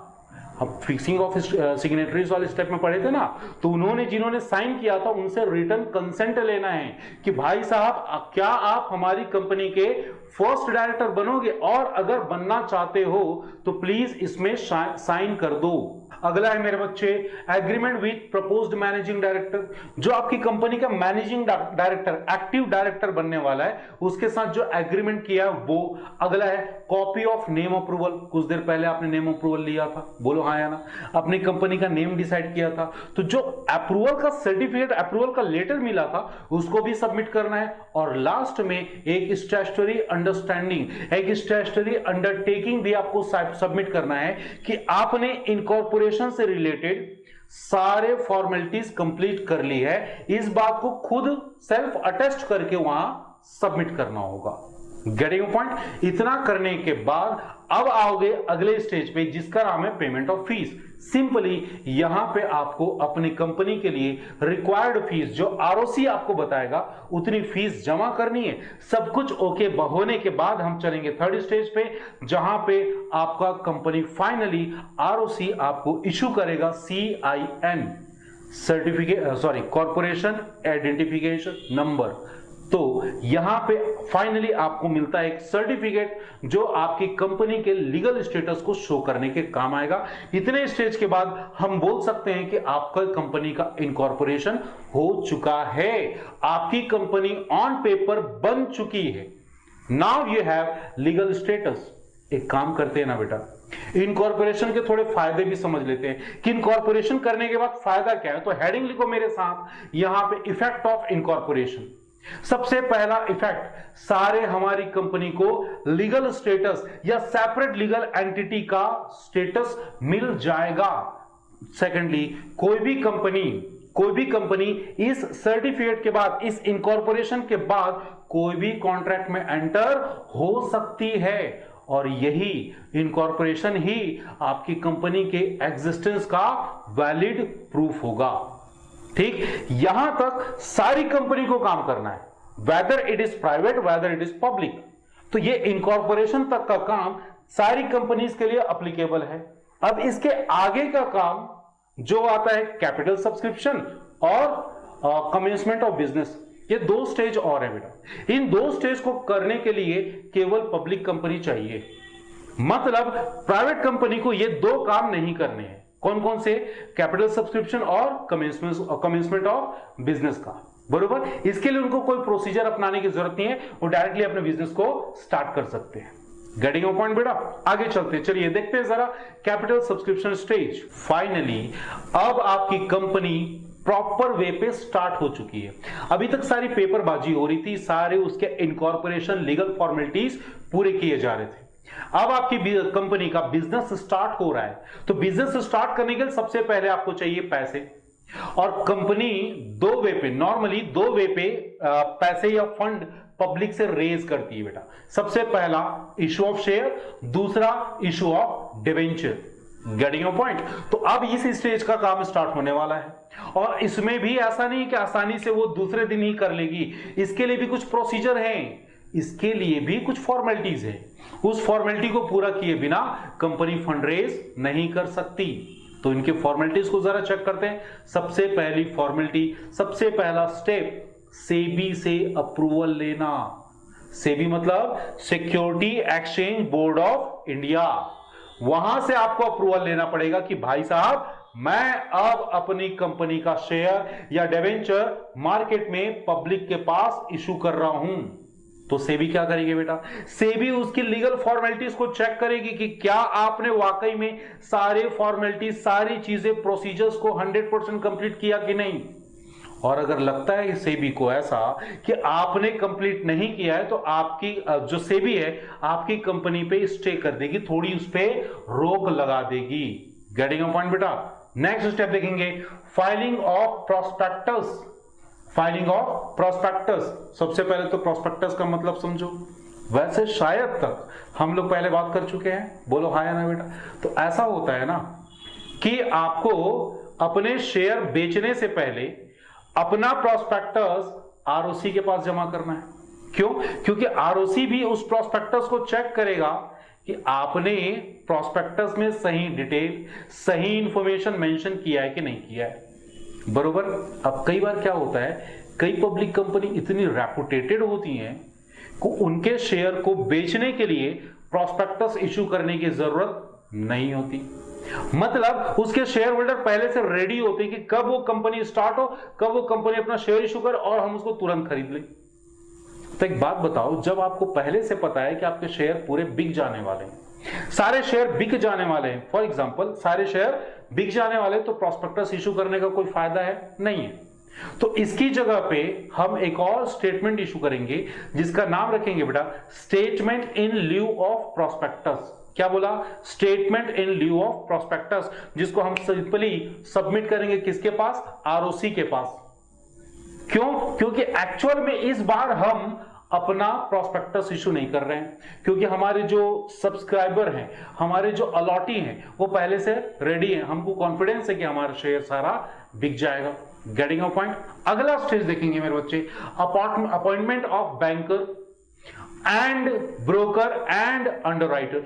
अब फिक्सिंग ऑफ सिग्नेटरीज वाले स्टेप में पढ़े थे ना, तो उन्होंने जिन्होंने साइन किया था उनसे रिटर्न कंसेंट लेना है कि भाई साहब क्या आप हमारी कंपनी के फर्स्ट डायरेक्टर बनोगे, और अगर बनना चाहते हो तो प्लीज इसमें साइन कर दो। अगला है मेरे बच्चे agreement with proposed managing director. जो आपकी कंपनी का मैनेजिंग डायरेक्टर, एक्टिव डायरेक्टर बनने वाला है, उसके साथ जो एग्रीमेंट किया वो। अगला है कॉपी ऑफ नेम अप्रूवल। कुछ देर पहले आपने नेम अप्रूवल लिया था, बोलो हाँ या ना? अपनी कंपनी का नेम डिसाइड किया था, तो जो अप्रूवल का सर्टिफिकेट, अप्रूवल का लेटर मिला था, उसको भी सबमिट करना है। और लास्ट में एक स्टैट्यूटरी अंडरस्टैंडिंग, एक स्टैट्यूटरी अंडरटेकिंग भी आपको सबमिट करना है कि आपने इनकॉर्पोरेशन से रिलेटेड सारे फॉर्मेलिटीज कंप्लीट कर ली है। इस बात को खुद सेल्फ अटेस्ट करके वहां सबमिट करना होगा। Getting point. इतना करने के बाद अब आओगे अगले स्टेज पे जिसका नाम है पेमेंट ऑफ फीस। सिंपली यहां पे आपको अपनी कंपनी के लिए रिक्वायर्ड फीस जो आरओसी आपको बताएगा उतनी फीस जमा करनी है। सब कुछ ओके होने के बाद हम चलेंगे थर्ड स्टेज पे जहां पे आपका कंपनी फाइनली आरओसी आपको इशू करेगा CIN certificate corporation identification number. तो यहां पे फाइनली आपको मिलता है एक सर्टिफिकेट जो आपकी कंपनी के लीगल स्टेटस को शो करने के काम आएगा। इतने स्टेज के बाद हम बोल सकते हैं कि आपका कंपनी का इनकॉर्पोरेशन हो चुका है, आपकी कंपनी ऑन पेपर बन चुकी है। Now you have legal status. एक काम करते हैं ना बेटा, इनकॉर्पोरेशन के थोड़े फायदे भी समझ लेते हैं कि इनकॉर्पोरेशन करने के बाद फायदा क्या है। तो हेडिंग लिखो मेरे साथ यहां पे, इफेक्ट ऑफ इनकॉर्पोरेशन। सबसे पहला इफेक्ट, सारे हमारी कंपनी को लीगल स्टेटस या सेपरेट लीगल एंटिटी का स्टेटस मिल जाएगा। सेकेंडली, कोई भी कंपनी इस सर्टिफिकेट के बाद, इस इनकॉर्पोरेशन के बाद कोई भी कॉन्ट्रैक्ट में एंटर हो सकती है और यही इनकॉर्पोरेशन ही आपकी कंपनी के एग्जिस्टेंस का वैलिड प्रूफ होगा। ठीक, यहां तक सारी कंपनी को काम करना है, whether it is private whether it is public. तो ये इनकॉर्पोरेशन तक का काम सारी कंपनीज के लिए अप्लीकेबल है। अब इसके आगे का काम जो आता है कैपिटल सब्सक्रिप्शन और कमेंसमेंट ऑफ बिजनेस, ये दो स्टेज और है बेटा। इन दो स्टेज को करने के लिए केवल पब्लिक कंपनी चाहिए, मतलब प्राइवेट कंपनी को ये दो काम नहीं करने हैं। कौन कौन से? कैपिटल सब्सक्रिप्शन और कमेंसमेंट ऑफ बिजनेस का, बरोबर। इसके लिए उनको कोई प्रोसीजर अपनाने की जरूरत नहीं है, वो डायरेक्टली अपने बिजनेस को स्टार्ट कर सकते हैं। गेटिंग अ पॉइंट बेटा? आगे चलते हैं, चलिए देखते हैं जरा कैपिटल सब्सक्रिप्शन स्टेज। फाइनली अब आपकी कंपनी प्रॉपर वे पे स्टार्ट हो चुकी है। अभी तक सारी पेपरबाजी हो रही थी, सारे उसके इनकॉर्पोरेशन लीगल फॉर्मेलिटीज पूरे किए जा रहे थे। अब आपकी कंपनी का बिजनेस स्टार्ट हो रहा है, तो बिजनेस स्टार्ट करने के लिए सबसे पहले आपको चाहिए पैसे। और कंपनी दो वे पे, नॉर्मली दो वे पे पैसे या फंड पब्लिक से रेज करती है बेटा। सबसे पहला इशू ऑफ शेयर, दूसरा issue of debenture. Getting a point? तो अब इस स्टेज का काम स्टार्ट होने वाला है और इसमें भी ऐसा नहीं कि आसानी से वो दूसरे दिन ही कर लेगी, इसके लिए भी कुछ प्रोसीजर है, इसके लिए भी कुछ फॉर्मेलिटीज है। उस फॉर्मेलिटी को पूरा किए बिना कंपनी फंड रेज नहीं कर सकती। तो इनके फॉर्मेलिटीज को जरा चेक करते हैं। सबसे पहली फॉर्मेलिटी, सबसे पहला स्टेप, सेबी से अप्रूवल लेना। सेबी मतलब security exchange board of India. वहां से आपको अप्रूवल लेना पड़ेगा कि भाई साहब मैं अब अपनी कंपनी का शेयर या डिवेंचर मार्केट में पब्लिक के पास इशू कर रहा हूं। तो सेबी क्या करेगी बेटा? सेबी उसकी लीगल फॉर्मेलिटीज को चेक करेगी कि क्या आपने वाकई में सारे फॉर्मेलिटीज, सारी चीजें, प्रोसीजर्स को 100% कंप्लीट किया कि नहीं। और अगर लगता है सेबी को ऐसा कि आपने कंप्लीट नहीं किया है, तो आपकी जो सेबी है आपकी कंपनी पे स्टे कर देगी, थोड़ी उस पे रोक लगा देगी। गेटिंग अ पॉइंट बेटा? नेक्स्ट स्टेप देखेंगे, filing of prospectus. Filing of prospectus. सबसे पहले तो प्रोस्पेक्टस का मतलब समझो। वैसे शायद तक हम लोग पहले बात कर चुके हैं, बोलो हाँ या ना बेटा। तो ऐसा होता है ना कि आपको अपने शेयर बेचने से पहले अपना प्रोस्पेक्टस आरओसी के पास जमा करना है। क्यों? क्योंकि आरओसी भी उस प्रोस्पेक्टस को चेक करेगा कि आपने प्रोस्पेक्टस में सही डिटेल, सही इंफॉर्मेशन मेंशन किया है कि नहीं किया है, बरोबर। अब कई बार क्या होता है, कई पब्लिक कंपनी इतनी रेपुटेटेड होती हैं कि उनके शेयर को बेचने के लिए प्रोस्पेक्टस इशू करने की जरूरत नहीं होती। मतलब उसके शेयर होल्डर पहले से रेडी होते हैं कि कब वो कंपनी स्टार्ट हो, कब वो कंपनी अपना शेयर इशू करे और हम उसको तुरंत खरीद लें। तो एक बात बताओ, जब आपको पहले से पता है कि आपके शेयर पूरे बिक जाने वाले हैं, सारे शेयर बिक जाने वाले हैं, फॉर एग्जांपल सारे शेयर बिक जाने वाले, तो प्रोस्पेक्टस इशू करने का कोई फायदा है नहीं है। तो इसकी जगह पे हम एक और स्टेटमेंट इशू करेंगे जिसका नाम रखेंगे बेटा statement in lieu of prospectus. क्या बोला? Statement in lieu of prospectus, जिसको हम सिंपली सबमिट करेंगे किसके पास? आरओसी के पास। क्यों? क्योंकि एक्चुअल में इस बार हम अपना प्रोस्पेक्टस इशू नहीं कर रहे हैं, क्योंकि हमारे जो सब्सक्राइबर हैं, हमारे जो अलॉटी हैं, वो पहले से रेडी हैं। हमको कॉन्फिडेंस है कि हमारा शेयर सारा बिक जाएगा। Getting a point. अगला स्टेज देखेंगे मेरे बच्चे, appointment of banker and broker and underwriter.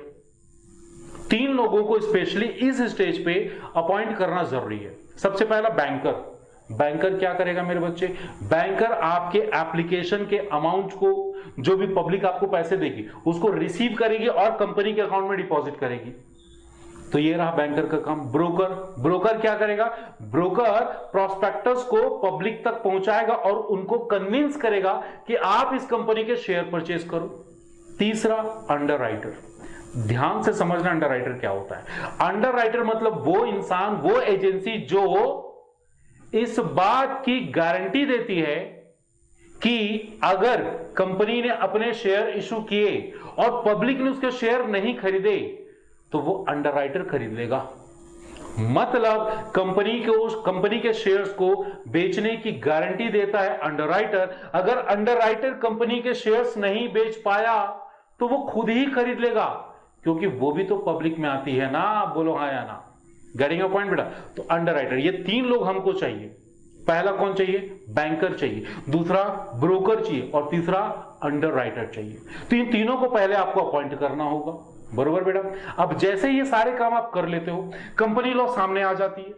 3 लोगों को स्पेशली इस स्टेज पे अपॉइंट करना जरूरी है। सबसे पहला बैंकर। बैंकर क्या करेगा मेरे बच्चे? बैंकर आपके एप्लीकेशन के अमाउंट को, जो भी पब्लिक आपको पैसे देगी, उसको रिसीव करेगी और कंपनी के अकाउंट में डिपॉजिट करेगी। तो ये रहा बैंकर का काम। ब्रोकर। ब्रोकर क्या करेगा? ब्रोकर प्रोस्पेक्टस को पब्लिक तक पहुंचाएगा और उनको कन्विंस करेगा कि आप इस कंपनी के शेयर परचेज करो। तीसरा अंडरराइटर। ध्यान से समझना अंडरराइटर क्या होता है। अंडरराइटर मतलब वो इंसान, वो एजेंसी जो इस बात की गारंटी देती है कि अगर कंपनी ने अपने शेयर इशू किए और पब्लिक ने उसके शेयर नहीं खरीदे तो वो अंडरराइटर खरीद लेगा। मतलब कंपनी के शेयर्स को बेचने की गारंटी देता है अंडरराइटर। अगर अंडरराइटर कंपनी के शेयर्स नहीं बेच पाया तो वो खुद ही खरीद लेगा, क्योंकि वो भी तो पब्लिक में आती है ना। बोलो हाँ या ना। गेटिंग अ पॉइंट बेटा। तो अंडरराइटर, ये 3 लोग हमको चाहिए। पहला कौन चाहिए? बैंकर चाहिए, दूसरा ब्रोकर चाहिए और तीसरा अंडरराइटर चाहिए। तो इन तीनों को पहले आपको अपॉइंट करना होगा। बरोबर बेटा। अब जैसे ये सारे काम आप कर लेते हो, कंपनी लॉ सामने आ जाती है।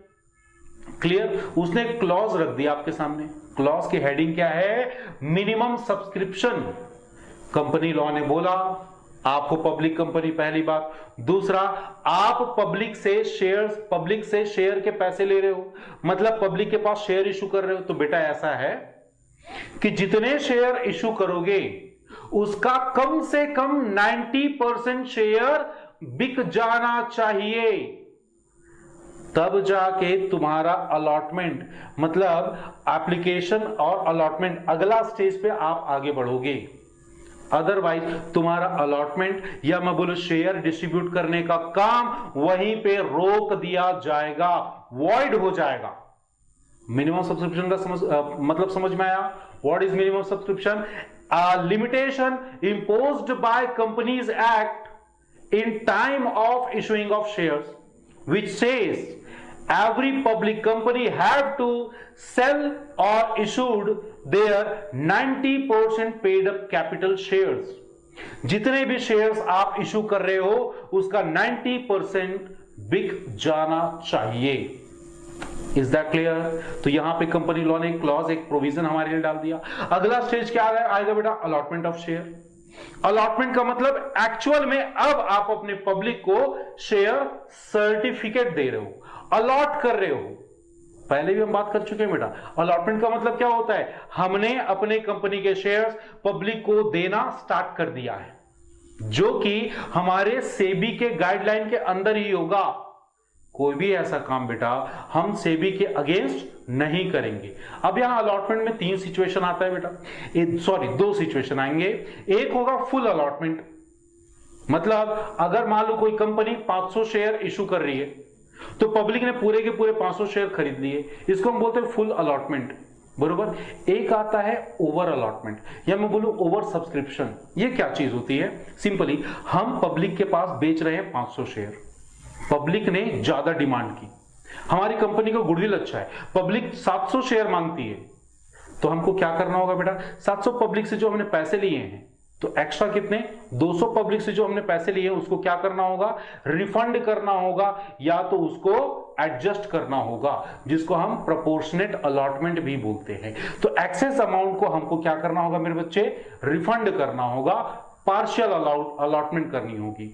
क्लियर? उसने क्लॉज रख दिया आपके सामने। क्लॉज की हेडिंग क्या है? Minimum subscription. कंपनी लॉ ने बोला आपको पब्लिक कंपनी, पहली बात। दूसरा, आप पब्लिक से शेयर के पैसे ले रहे हो, मतलब पब्लिक के पास शेयर इशू कर रहे हो। तो बेटा ऐसा है कि जितने शेयर इशू करोगे उसका कम से कम 90% शेयर बिक जाना चाहिए, तब जाके तुम्हारा अलॉटमेंट, मतलब एप्लीकेशन और अलॉटमेंट, अगला स्टेज पे आप आगे बढ़ोगे। अदरवाइज तुम्हारा अलॉटमेंट या मैं बोलूं शेयर डिस्ट्रीब्यूट करने का काम वहीं पे रोक दिया जाएगा, वॉइड हो जाएगा। मिनिमम सब्सक्रिप्शन का मतलब समझ में आया? What is minimum subscription? Limitation imposed by Companies Act in time of issuing of shares, which says every public company have to sell or issued their 90% paid up capital shares. जितने भी shares आप issue कर रहे हो उसका 90% बिक जाना चाहिए। Is that clear? तो यहां पे कंपनी लॉ ने क्लॉज, एक प्रोविजन हमारे लिए डाल दिया। अगला स्टेज क्या आएगा बेटा? Allotment of share. अलॉटमेंट का मतलब एक्चुअल में अब आप अपने पब्लिक को शेयर सर्टिफिकेट दे रहे हो, अलॉट कर रहे हो। पहले भी हम बात कर चुके हैं बेटा। अलॉटमेंट का मतलब क्या होता है? हमने अपने कंपनी के शेयर्स पब्लिक को देना स्टार्ट कर दिया है, जो कि हमारे सेबी के गाइडलाइन के अंदर ही होगा। कोई भी ऐसा काम बेटा हम सेबी के अगेंस्ट नहीं करेंगे। अब यहां अलॉटमेंट में 3 सिचुएशन आता है बेटा, 2 सिचुएशन आएंगे। एक होगा फुल अलॉटमेंट, मतलब अगर मान लो कोई कंपनी 500 शेयर इशू कर रही है तो पब्लिक ने पूरे के पूरे 500 शेयर खरीद लिए, इसको हम बोलते हैं फुल अलॉटमेंट। बरोबर। एक आता है ओवर अलॉटमेंट या मैं बोलूं ओवर सब्सक्रिप्शन। ये क्या चीज होती है? सिंपली हम पब्लिक के पास बेच रहे हैं 500 शेयर, पब्लिक ने ज्यादा डिमांड की, हमारी कंपनी का गुडविल अच्छा है, पब्लिक 700 शेयर मांगती है, तो हमको क्या करना होगा बेटा? 700 पब्लिक से जो हमने पैसे लिए हैं, तो एक्स्ट्रा कितने? 200 पब्लिक से जो हमने पैसे लिए हैं उसको क्या करना होगा? रिफंड करना होगा, या तो उसको एडजस्ट करना होगा, जिसको हम प्रोपोर्शनेट अलॉटमेंट भी बोलते हैं। तो एक्सेस अमाउंट को हमको क्या करना होगा मेरे बच्चे? रिफंड करना होगा, पार्शियल अलॉटमेंट करनी होगी।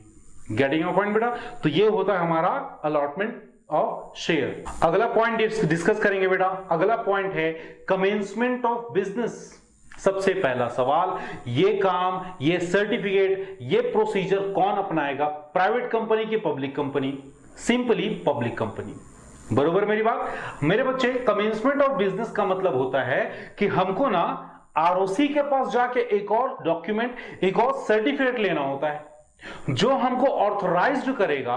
गेटिंग अ पॉइंट बेटा? तो ये होता है हमारा अलॉटमेंट ऑफ शेयर। अगला पॉइंट डिस्कस करेंगे बेटा। अगला पॉइंट है कमेंसमेंट ऑफ बिजनेस। सबसे पहला सवाल, ये काम, ये सर्टिफिकेट, ये प्रोसीजर कौन अपनाएगा? प्राइवेट कंपनी की public company? Simply public company. बरोबर मेरी बात? मेरे बच्चे, कमेंसमेंट ऑफ बिजनेस का मतलब होता है कि हमको ना आरओसी के पास जाके एक और डॉक्यूमेंट, एक और सर्टिफिकेट लेना होता है, जो हमको ऑथराइज्ड करेगा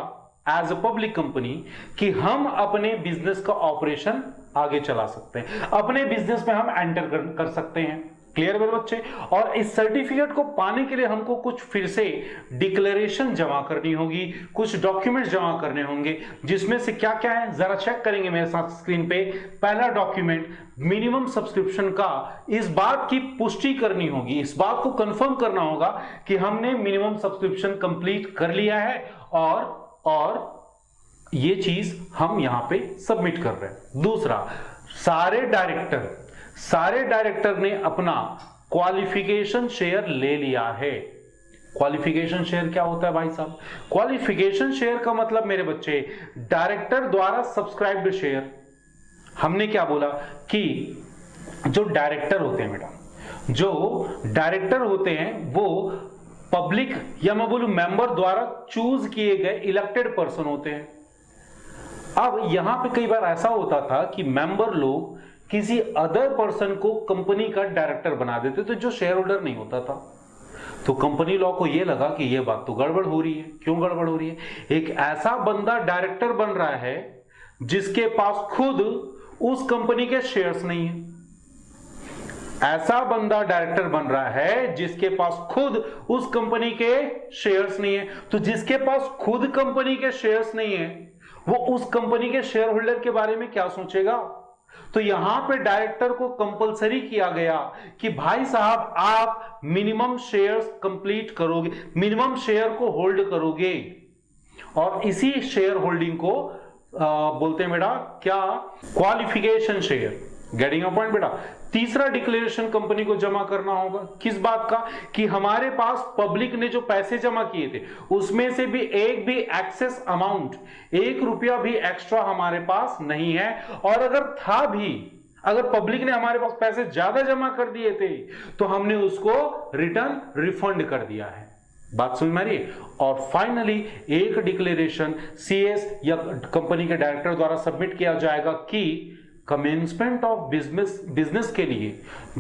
एज अ पब्लिक कंपनी कि हम अपने बिजनेस का ऑपरेशन आगे चला सकते हैं, अपने बिजनेस में हम एंटर कर सकते हैं। क्लियर मेरे बच्चे। और इस सर्टिफिकेट को पाने के लिए हमको कुछ फिर से डिक्लेरेशन जमा करनी होगी, कुछ डॉक्यूमेंट्स जमा करने होंगे, जिसमें से क्या क्या है जरा चेक करेंगे मेरे साथ स्क्रीन पे। पहला डॉक्यूमेंट मिनिमम सब्सक्रिप्शन का, इस बात की पुष्टि करनी होगी, इस बात को कंफर्म करना होगा कि हमने मिनिमम सब्सक्रिप्शन कंप्लीट कर लिया है और ये चीज हम यहां पे सबमिट कर रहे हैं। दूसरा, सारे डायरेक्टर ने अपना क्वालिफिकेशन शेयर ले लिया है। क्वालिफिकेशन शेयर क्या होता है भाई साहब? क्वालिफिकेशन शेयर का मतलब मेरे बच्चे डायरेक्टर द्वारा सब्सक्राइब्ड शेयर। हमने क्या बोला कि जो डायरेक्टर होते हैं बेटा, जो डायरेक्टर होते हैं वो पब्लिक या मैं बोलूं मेंबर द्वारा चूज किए गए इलेक्टेड पर्सन होते हैं। अब यहां पे कई बार ऐसा होता था कि मेंबर लोग किसी अदर पर्सन को कंपनी का डायरेक्टर बना देते थे जो शेयर होल्डर नहीं होता था। तो कंपनी लॉ को यह लगा कि यह बात तो गड़बड़ हो रही है। क्यों गड़बड़ हो रही है? एक ऐसा बंदा डायरेक्टर बन रहा है जिसके पास खुद उस कंपनी के शेयर्स नहीं है। ऐसा बंदा डायरेक्टर बन रहा है जिसके पास खुद उस कंपनी के शेयर्स नहीं है। तो जिसके पास खुद कंपनी के शेयर्स नहीं है वो उस कंपनी के शेयर होल्डर के बारे में क्या सोचेगा? तो यहां पे डायरेक्टर को कंपलसरी किया गया कि भाई साहब आप मिनिमम शेयर्स कंप्लीट करोगे, मिनिमम शेयर को होल्ड करोगे, और इसी शेयर होल्डिंग को बोलते हैं बेटा क्या? Qualification share. Getting a point बेटा। तीसरा डिक्लेरेशन कंपनी को जमा करना होगा, किस बात का? कि हमारे पास पब्लिक ने जो पैसे जमा किए थे उसमें से भी एक भी एक्सेस अमाउंट, 1 रुपया भी एक्स्ट्रा हमारे पास नहीं है, और अगर था भी, अगर पब्लिक ने हमारे पास पैसे ज्यादा जमा कर दिए थे तो हमने उसको रिटर्न रिफंड कर दिया है। बात समझ में आ रही है? और फाइनली एक डिक्लेरेशन सीएस या कंपनी के डायरेक्टर द्वारा सबमिट किया जाएगा कि कमेंसमेंट ऑफ बिजनेस के लिए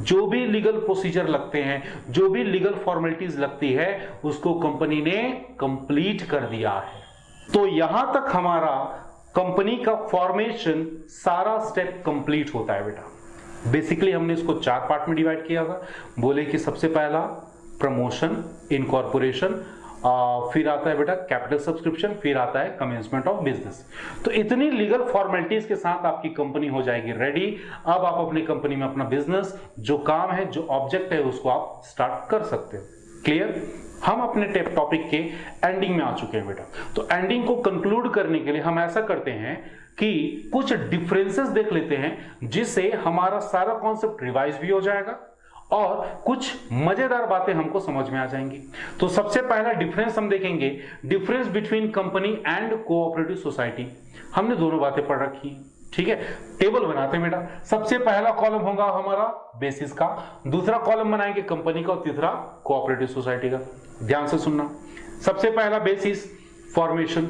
जो भी लीगल प्रोसीजर लगते हैं, जो भी लीगल फॉर्मेलिटीज लगती है, उसको कंपनी ने कंप्लीट कर दिया है। तो यहां तक हमारा कंपनी का फॉर्मेशन सारा स्टेप कंप्लीट होता है बेटा। बेसिकली हमने इसको 4 पार्ट में डिवाइड किया था। बोले कि सबसे पहला प्रमोशन, इनकॉर्पोरेशन, फिर आता है बेटा कैपिटल सब्सक्रिप्शन, फिर आता है कमेंसमेंट ऑफ बिजनेस। तो इतनी लीगल फॉर्मेलिटीज के साथ आपकी कंपनी हो जाएगी रेडी। अब आप अपनी कंपनी में अपना बिजनेस, जो काम है, जो ऑब्जेक्ट है, उसको आप स्टार्ट कर सकते हो। क्लियर? हम अपने टॉपिक के एंडिंग में आ चुके हैं बेटा। तो एंडिंग को कंक्लूड करने के लिए हम ऐसा करते हैं कि कुछ डिफरेंसेस देख लेते हैं, जिससे हमारा सारा कॉन्सेप्ट रिवाइज भी हो जाएगा और कुछ मजेदार बातें हमको समझ में आ जाएंगी। तो सबसे पहला डिफरेंस हम देखेंगे, difference between company and cooperative society. हमने दोनों बातें पढ़ रखी हैं, ठीक है। टेबल बनाते हैं बेटा। सबसे पहला कॉलम होगा हमारा बेसिस का, दूसरा कॉलम बनाएंगे कंपनी का और तीसरा कोऑपरेटिव सोसाइटी का। ध्यान से सुनना। सबसे पहला बेसिस फॉर्मेशन।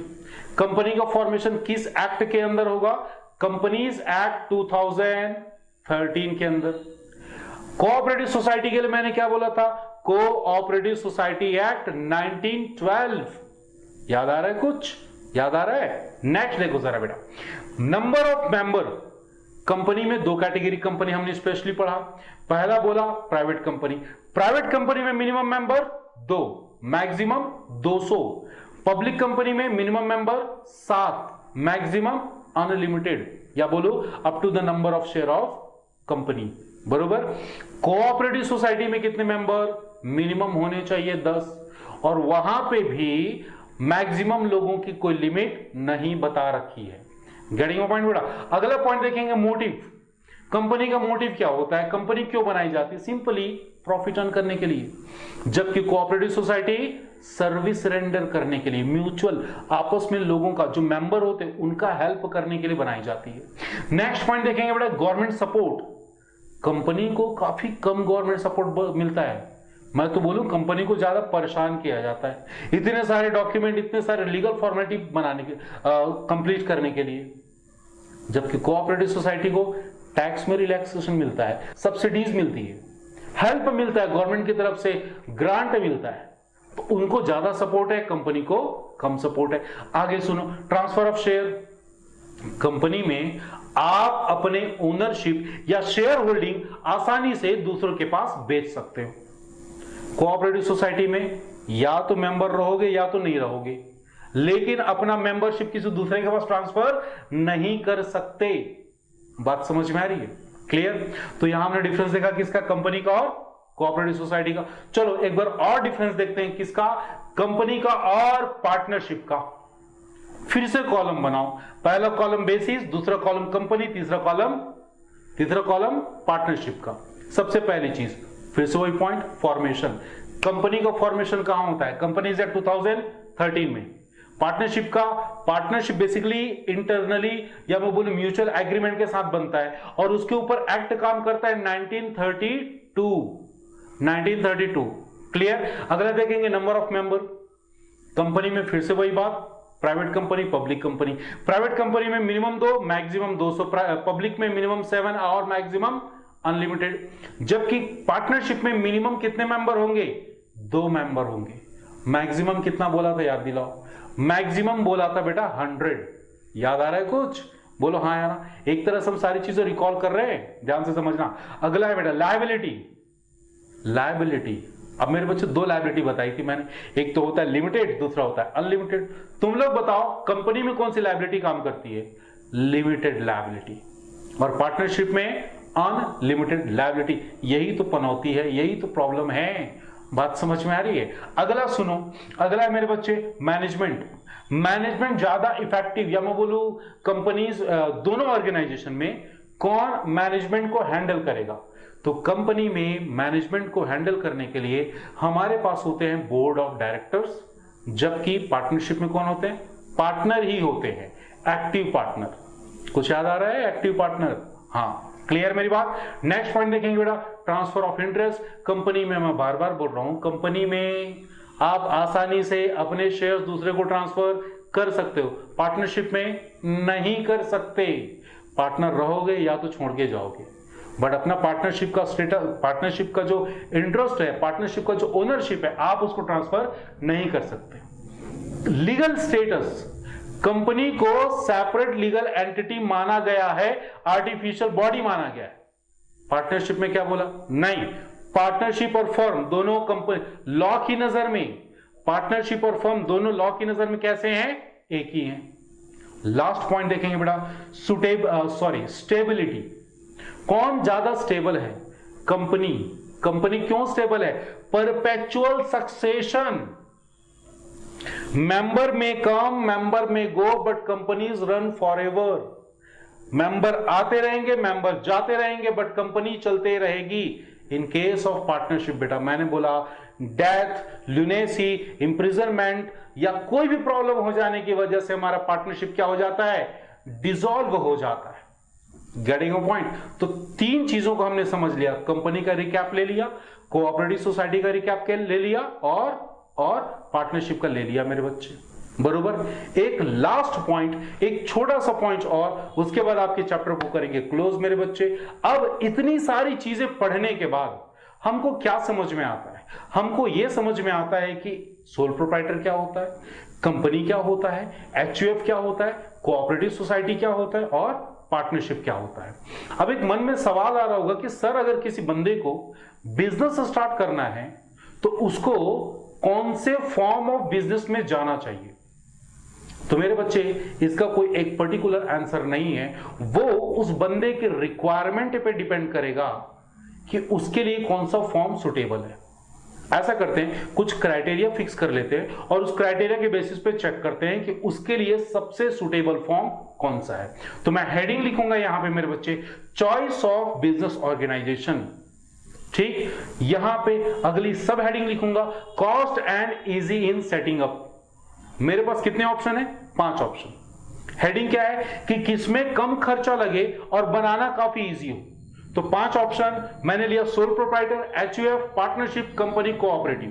कंपनी का फॉर्मेशन किस एक्ट के अंदर होगा? कंपनीज एक्ट 2013 के अंदर। कोऑपरेटिव सोसाइटी के लिए मैंने क्या बोला था? Cooperative society act 1912। याद आ रहा है? कुछ याद आ रहा है? नेक्स्ट देखो जरा बेटा। Number of member. कंपनी में 2 कैटेगरी कंपनी हमने स्पेशली पढ़ा। पहला बोला प्राइवेट कंपनी। प्राइवेट कंपनी में minimum member 2, maximum 200। Public company में मिनिमम मेंबर 7, मैक्सिमम अनलिमिटेड, या बोलो up to the number of share of company. बरोबर। कोऑपरेटिव सोसाइटी में कितने मेंबर? मिनिमम होने चाहिए 10, और वहां पे भी मैक्सिमम लोगों की कोई लिमिट नहीं बता रखी है। गेटिंग पॉइंट बेटा। अगला पॉइंट देखेंगे मोटिव। कंपनी का मोटिव क्या होता है? कंपनी क्यों बनाई जाती है? सिंपली प्रॉफिट अर्न करने के लिए, जबकि कोऑपरेटिव सोसाइटी सर्विस रेंडर करने के लिए, म्यूचुअल आपस में लोगों का जो मेंबर होते हैं उनका हेल्प करने के लिए बनाई जाती है। नेक्स्ट पॉइंट देखेंगे बेटा गवर्नमेंट सपोर्ट। कंपनी को काफी कम गवर्नमेंट सपोर्ट मिलता है। मैं तो बोलूं कंपनी को ज्यादा परेशान किया जाता है इतने सारे डॉक्यूमेंट, इतने सारे लीगल फॉर्मेलिटी बनाने के कंप्लीट करने के लिए, जबकि कोऑपरेटिव सोसाइटी को टैक्स में रिलैक्सेशन मिलता है, सब्सिडीज मिलती है, हेल्प मिलता है, गवर्नमेंट की तरफ से ग्रांट मिलता है। तो उनको ज्यादा सपोर्ट है, कंपनी को कम सपोर्ट है। आगे सुनो, ट्रांसफर ऑफ शेयर। कंपनी में आप अपने ओनरशिप या शेयर होल्डिंग आसानी से दूसरों के पास बेच सकते हो। कोऑपरेटिव सोसाइटी में या तो मेंबर रहोगे या तो नहीं रहोगे, लेकिन अपना मेंबरशिप किसी दूसरे के पास ट्रांसफर नहीं कर सकते। बात समझ में आ रही है? क्लियर? तो यहां हमने डिफरेंस देखा किसका, कंपनी का और कोऑपरेटिव सोसाइटी का। चलो एक बार और डिफरेंस देखते हैं, किसका, कंपनी का और पार्टनरशिप का। फिर से कॉलम बनाओ, पहला कॉलम बेसिस, दूसरा कॉलम कंपनी, तीसरा कॉलम पार्टनरशिप का। सबसे पहली चीज फिर से वही पॉइंट, फॉर्मेशन। कंपनी का फॉर्मेशन कहां होता है, कंपनीज एक्ट 2013 में। पार्टनरशिप बेसिकली इंटरनली या मैं बोलूं म्यूचुअल एग्रीमेंट के साथ बनता है, और उसके ऊपर एक्ट काम करता है 1932। क्लियर? अगला देखेंगे नंबर ऑफ मेंबर। कंपनी में फिर से वही बात, private company, public company. Private company में मिनिमम 2, मैक्सिमम 200, पब्लिक में मिनिमम 7 और मैक्सिमम अनलिमिटेड। जबकि पार्टनरशिप में मिनिमम कितने मेंबर होंगे, 2 मेंबर होंगे। मैक्सिमम कितना बोला था, याद दिलाओ? मैक्सिमम बोला था बेटा 100। याद आ रहा है कुछ? बोलो हाँ यार। एक तरह से हम सारी चीजें रिकॉल कर रहे हैं, ध्यान से समझना। अगला है बेटा लायबिलिटी। अब मेरे बच्चे 2 लायबिलिटी बताई थी मैंने, एक तो होता है लिमिटेड, दूसरा होता है अनलिमिटेड। तुम लोग बताओ कंपनी में कौन सी लायबिलिटी काम करती है, लिमिटेड लायबिलिटी, और पार्टनरशिप में अनलिमिटेड लायबिलिटी। यही तो पनौती है, यही तो प्रॉब्लम है। बात समझ में आ रही है? अगला सुनो, अगला है मेरे बच्चे मैनेजमेंट ज्यादा इफेक्टिव, या मैं बोलूं कंपनीज दोनों ऑर्गेनाइजेशन में कौन मैनेजमेंट को हैंडल करेगा। तो कंपनी में मैनेजमेंट को हैंडल करने के लिए हमारे पास होते हैं बोर्ड ऑफ डायरेक्टर्स, जबकि पार्टनरशिप में कौन होते हैं, पार्टनर ही होते हैं, एक्टिव पार्टनर। कुछ याद आ रहा है, एक्टिव पार्टनर? हाँ, क्लियर मेरी बात? नेक्स्ट पॉइंट देखेंगे बेटा, ट्रांसफर ऑफ इंटरेस्ट। कंपनी में मैं बार बार बोल रहा हूं, कंपनी में आप आसानी से अपने शेयर्स दूसरे को ट्रांसफर कर सकते हो, पार्टनरशिप में नहीं कर सकते। पार्टनर रहोगे या तो छोड़ के जाओगे, बट अपना पार्टनरशिप का स्टेटस, पार्टनरशिप का जो इंटरेस्ट है, पार्टनरशिप का जो ओनरशिप है, आप उसको ट्रांसफर नहीं कर सकते। लीगल स्टेटस, कंपनी को सेपरेट लीगल एंटिटी माना गया है, आर्टिफिशियल बॉडी माना गया है। पार्टनरशिप में क्या बोला, नहीं। पार्टनरशिप और फर्म दोनों कंपनी लॉ की नजर में, पार्टनरशिप और फर्म दोनों लॉ की नजर में कैसे हैं, एक ही हैं। लास्ट पॉइंट देखेंगे बेटा, स्टेबिलिटी। कौन ज्यादा स्टेबल है, कंपनी क्यों स्टेबल है, परपेचुअल सक्सेशन। मेंबर में कम, मेंबर में go, but companies run forever. Member आते रहेंगे, मेंबर जाते रहेंगे, बट कंपनी चलते रहेगी। इन केस ऑफ पार्टनरशिप बेटा, मैंने बोला डेथ, ल्यूनेसी, इंप्रिजनमेंट या कोई भी प्रॉब्लम हो जाने की वजह से हमारा पार्टनरशिप क्या हो जाता है, डिसॉल्व हो जाता है। Getting a point? तो 3 चीजों को हमने समझ लिया, कंपनी का रिकैप ले लिया, कोऑपरेटिव सोसाइटी का रिकैप ले लिया, और पार्टनरशिप का ले लिया मेरे बच्चे, बरोबर। एक लास्ट पॉइंट, एक छोटा सा पॉइंट, और उसके बाद आपके चैप्टर को करेंगे क्लोज मेरे बच्चे। अब इतनी सारी चीजें पढ़ने के बाद हमको क्या समझ में आता है, हमको यह समझ में आता है कि सोल प्रोप्राइटर क्या होता है, कंपनी क्या होता है, एचयूएफ क्या होता है, कोऑपरेटिव सोसाइटी क्या होता है, और पार्टनरशिप क्या होता है। अब एक मन में सवाल आ रहा होगा कि सर अगर किसी बंदे को बिजनेस स्टार्ट करना है तो उसको कौन से फॉर्म ऑफ बिजनेस में जाना चाहिए। तो मेरे बच्चे इसका कोई एक पर्टिकुलर आंसर नहीं है, वो उस बंदे के रिक्वायरमेंट पे डिपेंड करेगा कि उसके लिए कौन सा फॉर्म सुटेबल है। ऐसा करते हैं, कुछ क्राइटेरिया फिक्स कर लेते हैं और उस क्राइटेरिया के बेसिस पे चेक करते हैं कि उसके लिए सबसे सुटेबल फॉर्म कौन सा है। तो मैं हेडिंग लिखूंगा यहां पे मेरे बच्चे, चॉइस ऑफ बिजनेस ऑर्गेनाइजेशन। ठीक, यहां पे अगली सब हेडिंग लिखूंगा, cost and easy in setting up. मेरे पास कितने ऑप्शन है, 5 ऑप्शन। हेडिंग क्या है कि किसमें कम खर्चा लगे और बनाना काफी इजी हो। तो 5 ऑप्शन मैंने लिया, sole proprietor, HUF, partnership, company, cooperative.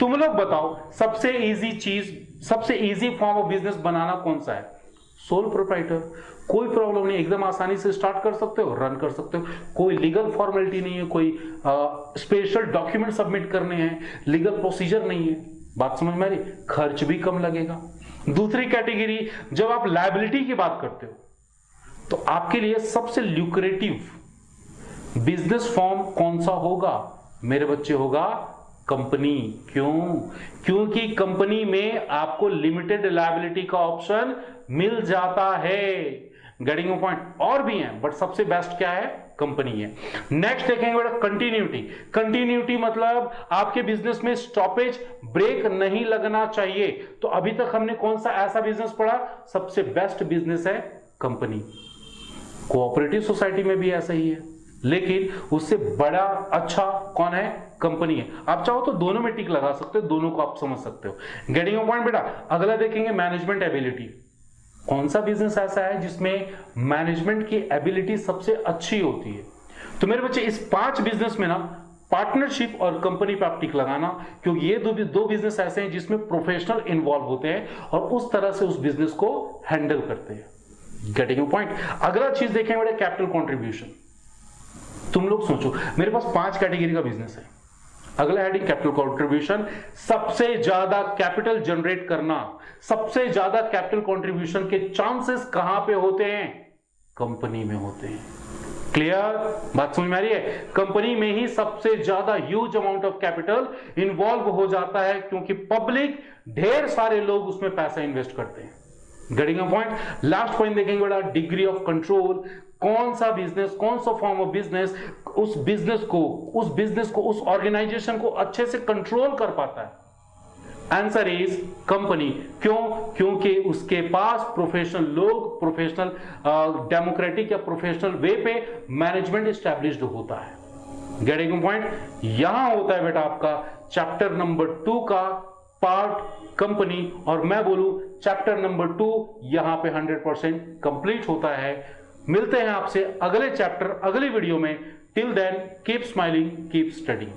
तुम लोग बताओ सबसे इजी चीज, सबसे इजी फॉर्म ऑफ बिजनेस बनाना कौन सा है, सोल प्रोप्राइटर। कोई प्रॉब्लम नहीं, एकदम आसानी से स्टार्ट कर सकते हो, रन कर सकते हो, कोई लीगल फॉर्मेलिटी नहीं है, कोई स्पेशल डॉक्यूमेंट सबमिट करने हैं, लीगल प्रोसीजर नहीं है। बात समझ में आ रही, खर्च भी कम लगेगा। दूसरी कैटेगरी, जब आप लायबिलिटी की बात करते हो तो आपके लिए सबसे ल्यूक्रेटिव बिजनेस फॉर्म कौन सा होगा मेरे बच्चे? होगा कंपनी। क्यों? क्योंकि कंपनी में आपको लिमिटेड लायबिलिटी का ऑप्शन मिल जाता है। Getting point? और भी हैं बट सबसे बेस्ट क्या है? कंपनी है। नेक्स्ट देखेंगे बेटा कंटिन्यूटी। कंटिन्यूटी मतलब आपके बिजनेस में स्टॉपेज, ब्रेक नहीं लगना चाहिए। तो अभी तक हमने कौन सा ऐसा बिजनेस पढ़ा? सबसे बेस्ट बिजनेस है कंपनी। कोऑपरेटिव सोसाइटी में भी ऐसा ही है, लेकिन उससे बड़ा अच्छा कौन है? कंपनी है। आप चाहो तो दोनों में टिक लगा सकते हो, दोनों को आप समझ सकते हो। गेटिंग पॉइंट बेटा? अगला देखेंगे मैनेजमेंट एबिलिटी। कौन सा बिजनेस ऐसा है जिसमें मैनेजमेंट की एबिलिटी सबसे अच्छी होती है? तो मेरे बच्चे इस 5 बिजनेस में ना पार्टनरशिप और कंपनी पे आप टिक लगाना, क्योंकि ये दो बिजनेस ऐसे हैं जिसमें प्रोफेशनल इन्वॉल्व होते हैं और उस तरह से उस बिजनेस को हैंडल करते हैं। Getting point? अगला चीज देखेंगे बेटा कैपिटल कॉन्ट्रीब्यूशन। तुम लोग सोचो, मेरे पास 5 कैटेगरी का बिजनेस है। अगला हेडिंग कैपिटल कॉन्ट्रीब्यूशन। सबसे ज्यादा कैपिटल जनरेट करना, सबसे ज्यादा कैपिटल कॉन्ट्रीब्यूशन के चांसेस कहां पे होते हैं? कंपनी में होते हैं। क्लियर? बात समझ में आ रही है? कंपनी में ही सबसे ज्यादा huge amount of capital involve हो जाता है, क्योंकि पब्लिक, ढेर सारे लोग उसमें पैसा इन्वेस्ट करते हैं। Getting a point? Last point देखेंगे बेटा डिग्री ऑफ कंट्रोल। कौन सा बिजनेस, कौन सा फॉर्म ऑफ बिजनेस उस बिजनेस को उस ऑर्गेनाइजेशन को अच्छे से कंट्रोल कर पाता है? Answer is company. क्यों? क्योंकि उसके पास प्रोफेशनल लोग, प्रोफेशनल डेमोक्रेटिक या प्रोफेशनल वे पे मैनेजमेंट एस्टैब्लिश्ड होता है। Getting point? यहां होता है बेटा आपका चैप्टर नंबर 2 का पार्ट कंपनी, और मैं बोलूं चैप्टर नंबर 2 यहां पे 100% कंप्लीट होता है। मिलते हैं आपसे अगले चैप्टर, अगली वीडियो में। Till then keep smiling, keep studying.